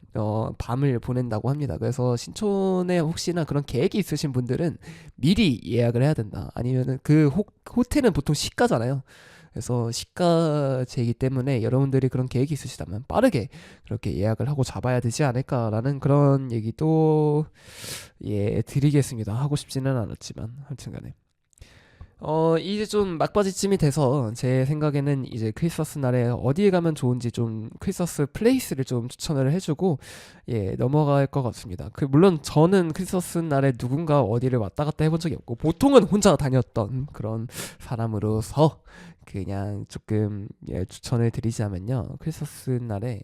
밤을 보낸다고 합니다. 그래서 신촌에 혹시나 그런 계획이 있으신 분들은 미리 예약을 해야 된다. 아니면은 그 호텔은 보통 시가잖아요. 그래서 시가제이기 때문에 여러분들이 그런 계획이 있으시다면 빠르게 그렇게 예약을 하고 잡아야 되지 않을까라는 그런 얘기도 드리겠습니다. 하고 싶지는 않았지만 하여튼간에 이제 좀 막바지쯤이 돼서 제 생각에는 이제 크리스마스 날에 어디에 가면 좋은지 좀 크리스마스 플레이스를 좀 추천을 해주고 넘어갈 것 같습니다. 물론 저는 크리스마스 날에 누군가 어디를 왔다 갔다 해본 적이 없고 보통은 혼자 다녔던 그런 사람으로서 그냥 조금 추천을 드리자면요. 크리스마스 날에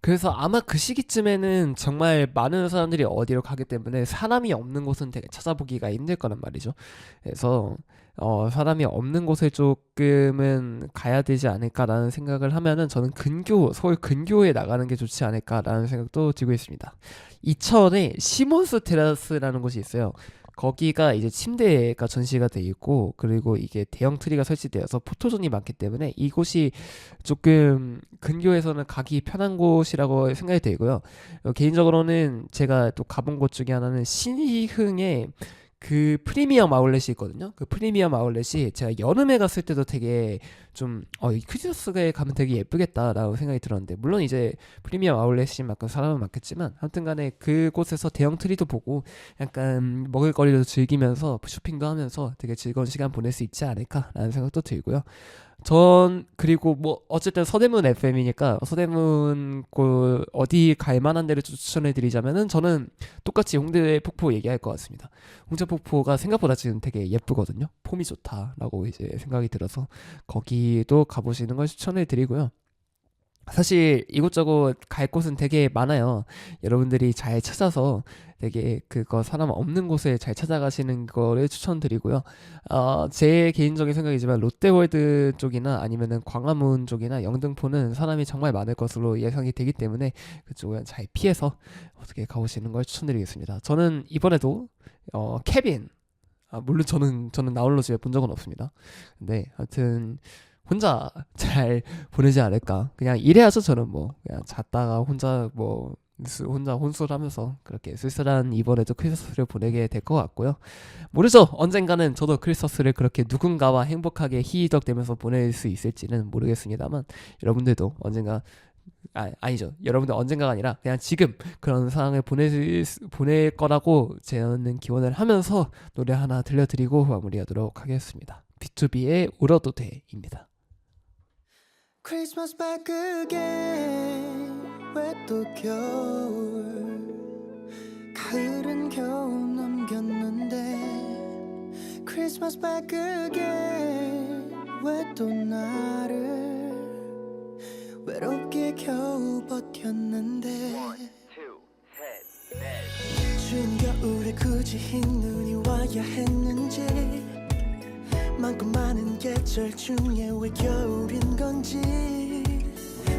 그래서 아마 그 시기쯤에는 정말 많은 사람들이 어디로 가기 때문에 사람이 없는 곳은 되게 찾아보기가 힘들 거란 말이죠. 그래서 사람이 없는 곳에 조금은 가야 되지 않을까라는 생각을 하면은 저는 서울 근교에 나가는 게 좋지 않을까라는 생각도 들고 있습니다. 이천에 시몬스 테라스라는 곳이 있어요. 거기가 이제 침대가 전시가 돼 있고 그리고 이게 대형 트리가 설치되어서 포토존이 많기 때문에 이곳이 조금 근교에서는 가기 편한 곳이라고 생각이 들고요. 개인적으로는 제가 또 가본 곳 중에 하나는 신희흥에 그 프리미엄 아울렛이 있거든요. 그 프리미엄 아울렛이 제가 여름에 갔을 때도 되게 좀 이 크리스마스에 가면 되게 예쁘겠다라고 생각이 들었는데 물론 이제 프리미엄 아울렛이 만큼 사람은 많겠지만 하여튼간에 그곳에서 대형 트리도 보고 약간 먹을거리도 즐기면서 쇼핑도 하면서 되게 즐거운 시간 보낼 수 있지 않을까라는 생각도 들고요. 그리고 뭐 어쨌든 서대문 FM이니까 서대문 어디 갈 만한 데를 추천해 드리자면은 저는 똑같이 홍대 폭포 얘기할 것 같습니다. 홍대 폭포가 생각보다 지금 되게 예쁘거든요. 폼이 좋다라고 이제 생각이 들어서 거기도 가보시는 걸 추천해 드리고요. 사실 이곳저곳 갈 곳은 되게 많아요. 여러분들이 잘 찾아서 되게 그거 사람 없는 곳에 잘 찾아가시는 거를 추천드리고요. 제 개인적인 생각이지만 롯데월드 쪽이나 아니면은 광화문 쪽이나 영등포는 사람이 정말 많을 것으로 예상이 되기 때문에 그쪽은 잘 피해서 어떻게 가보시는 걸 추천드리겠습니다. 저는 이번에도 케빈 물론 저는 나홀로 집에 본 적은 없습니다. 근데 하여튼 혼자 잘 보내지 않을까. 그냥 이래야죠. 저는 뭐 그냥 잤다가 혼자 혼술하면서 그렇게 쓸쓸한 이번에도 크리스마스를 보내게 될 것 같고요. 모르죠. 언젠가는 저도 크리스마스를 그렇게 누군가와 행복하게 희희덕대면서 보낼 수 있을지는 모르겠습니다만 여러분들도 언젠가 아니죠. 여러분들 언젠가가 아니라 그냥 지금 그런 상황을 보낼 거라고 저는 기원을 하면서 노래 하나 들려드리고 마무리하도록 하겠습니다. B2B의 울어도 돼입니다. 크리스마스 바꾸게 왜 또 겨울 가을은 겨우 넘겼는데 크리스마스 바꾸게 왜 또 나를 외롭게 겨우 버텼는데 추운 겨울에 굳이 흰 눈이 와야 했는지 많고 많은 계절 중에 왜 겨울인 건지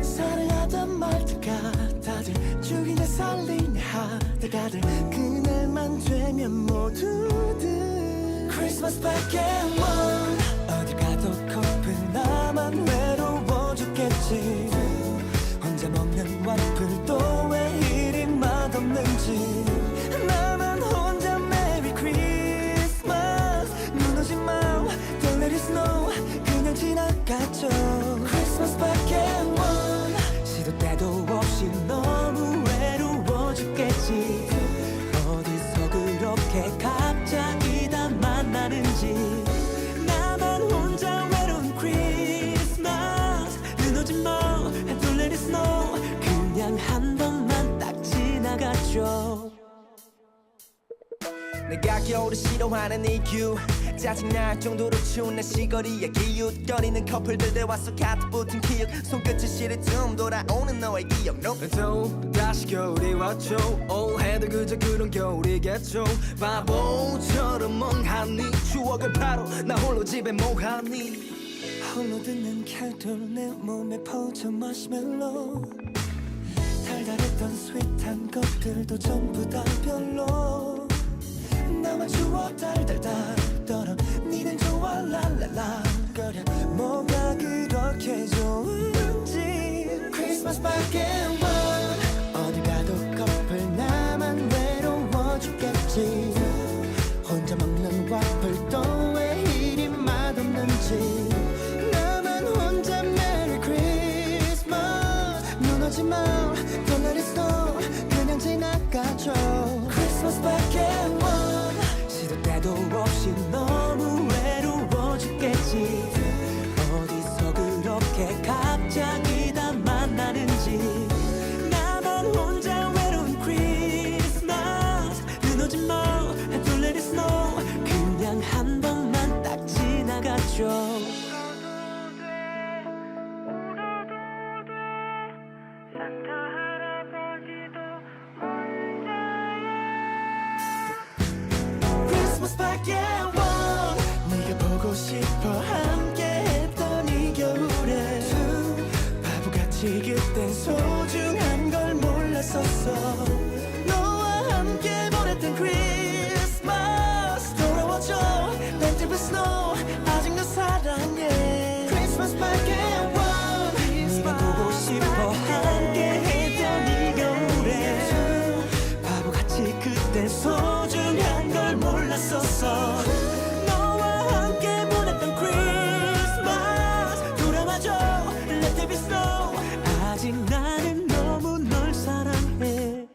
사랑하던 말투가 다들 죽이네 살리네 하다가들 그날만 되면 모두들 크리스마스밖에 어디 가도 커플 나만 외로워 죽겠지 혼자 먹는 와플도 왜 이리 맛없는지 나만 혼자 메리 크리스마스 무너진 마음 Don't let it snow 그냥 지나갔죠 크리스마스밖에 시도 때도 없이 너무 외로워 죽겠지 어디서 그렇게 갑자기 다 만나는지 나만 혼자 외로운 크리스마스 무너진 마음 Don't let it snow 그냥 한 번만 딱 지나갔죠 내가 겨울을 싫어하는 이유 짜증날 정도로 추운 날 시거리에 기웃거리는 커플들대 와서 카트 붙은 기억 손끝이 시릴 틈 돌아오는 너의 기억 또 다시 겨울이 왔죠 올해도 그저 그런 겨울이겠죠 바보처럼 멍하니 추억을 바로 나 홀로 집에 뭐하니 홀로 듣는 캘돌 내 몸에 퍼져 마시멜로 달달했던 스윗한 것들도 전부 다 별로 나만 추워 달달달 떨어 니는 좋아 랄랄라 거려 뭐가 그렇게 좋은지 크리스마스밖에 어디 가도 커플 나만 외로워 죽겠지 혼자 먹는 와플도 왜 이리 맛없는지 마 Don't let it snow 그냥 지나가줘 크리스마스밖에 원 시도 때도 없이 너무 외로워 죽겠지 어디서 그렇게 갑자기 다 만나는지 나만 혼자 외로운 크리스마스 눈 오지 마 Don't let it snow 그냥 한 번만 딱 지나가줘 크리스마스밖에 원 네가 보고 싶어 함께 했던 이 겨울에 바보같이 그땐 소중한 걸 몰랐었어 너와 함께 보냈던 크리스마스 돌아와줘 Let there be snow 아직 너 사랑해 크리스마스밖에 원 네가 보고 싶어 함께 했던 이 겨울에 바보같이 그땐 소중한 걸 몰랐었어 너와 함께 보냈던 크리스마스 돌아와줘 Let there be snow 아직 나는 너무 널 사랑해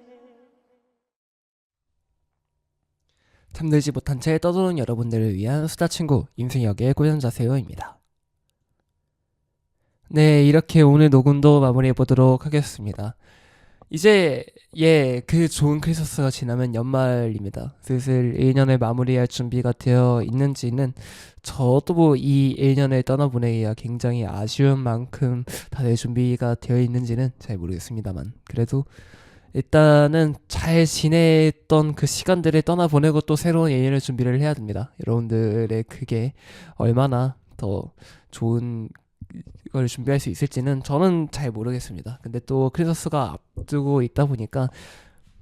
잠들지 못한 채 떠도는 여러분들을 위한 수다 친구 임승혁의 고전자세요입니다. 네, 이렇게 오늘 녹음도 마무리해 보도록 하겠습니다. 이제 그 좋은 크리스마스가 지나면 연말입니다. 슬슬 1년을 마무리할 준비가 되어 있는지는 저도 뭐 이 1년을 떠나보내기가 굉장히 아쉬운 만큼 다들 준비가 되어 있는지는 잘 모르겠습니다만 그래도 일단은 잘 지냈던 그 시간들을 떠나보내고 또 새로운 1년을 준비를 해야 됩니다. 여러분들의 그게 얼마나 더 좋은 걸 준비할 수 있을지는 저는 잘 모르겠습니다. 근데 또 크리스마스가 앞두고 있다 보니까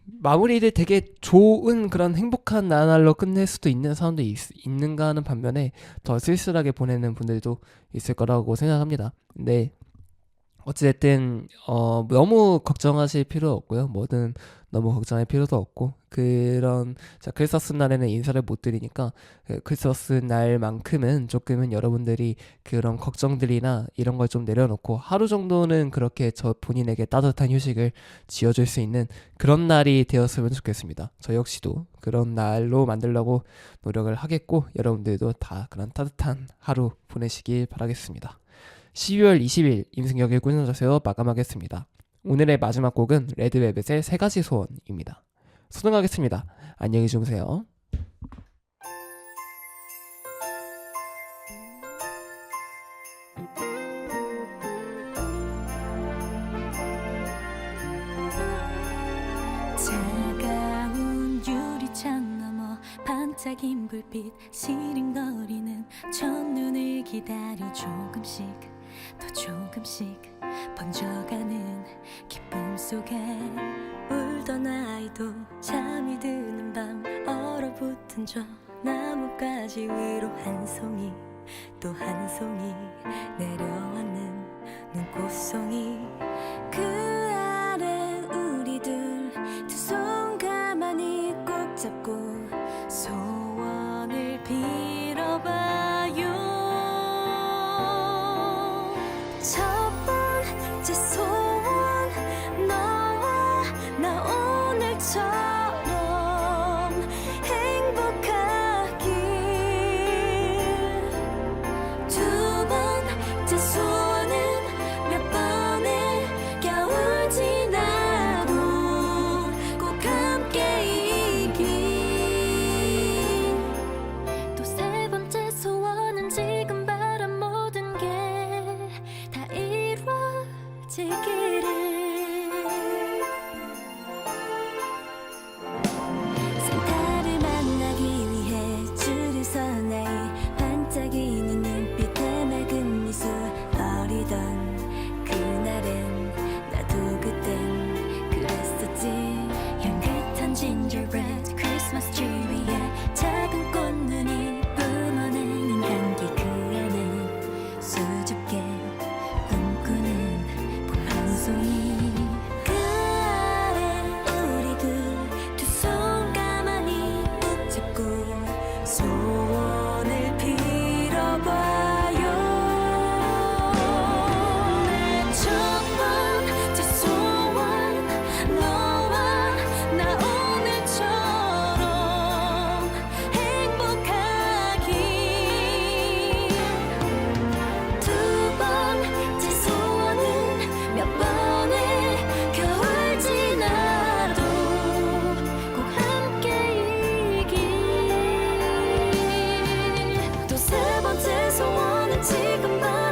마무리를 되게 좋은 그런 행복한 나날로 끝낼 수도 있는 사람도 있는가 하는 반면에 더 쓸쓸하게 보내는 분들도 있을 거라고 생각합니다. 근데 어찌됐든 너무 걱정하실 필요 없고요. 뭐든 너무 걱정할 필요도 없고 그런 크리스마스 날에는 인사를 못 드리니까 크리스마스 날만큼은 조금은 여러분들이 그런 걱정들이나 이런 걸 좀 내려놓고 하루 정도는 그렇게 저 본인에게 따뜻한 휴식을 지어줄 수 있는 그런 날이 되었으면 좋겠습니다. 저 역시도 그런 날로 만들려고 노력을 하겠고 여러분들도 다 그런 따뜻한 하루 보내시길 바라겠습니다. 12월 20일 임승혁의 꾸준자세요 마감하겠습니다. 오늘의 마지막 곡은 레드벨벳의 세 가지 소원입니다. 소등하겠습니다. 안녕히 주무세요. 차가운 유리창 너머 반짝인 불빛 시린거리는 첫눈을 기다려 조금씩 또 조금씩 번져가는 기쁨 속에 울던 아이도 잠이 드는 밤 얼어붙은 저 나뭇가지 위로 한 송이 또 한 송이 내려앉는 눈꽃송이 그 아래 우리들 두 손 가만히 꼭 잡고 소원을 빌어봐요. 첫 번째 소원 너와 나 오늘처럼 행복하길 두 번째 소원은 몇 번의 겨울 지 지금 봐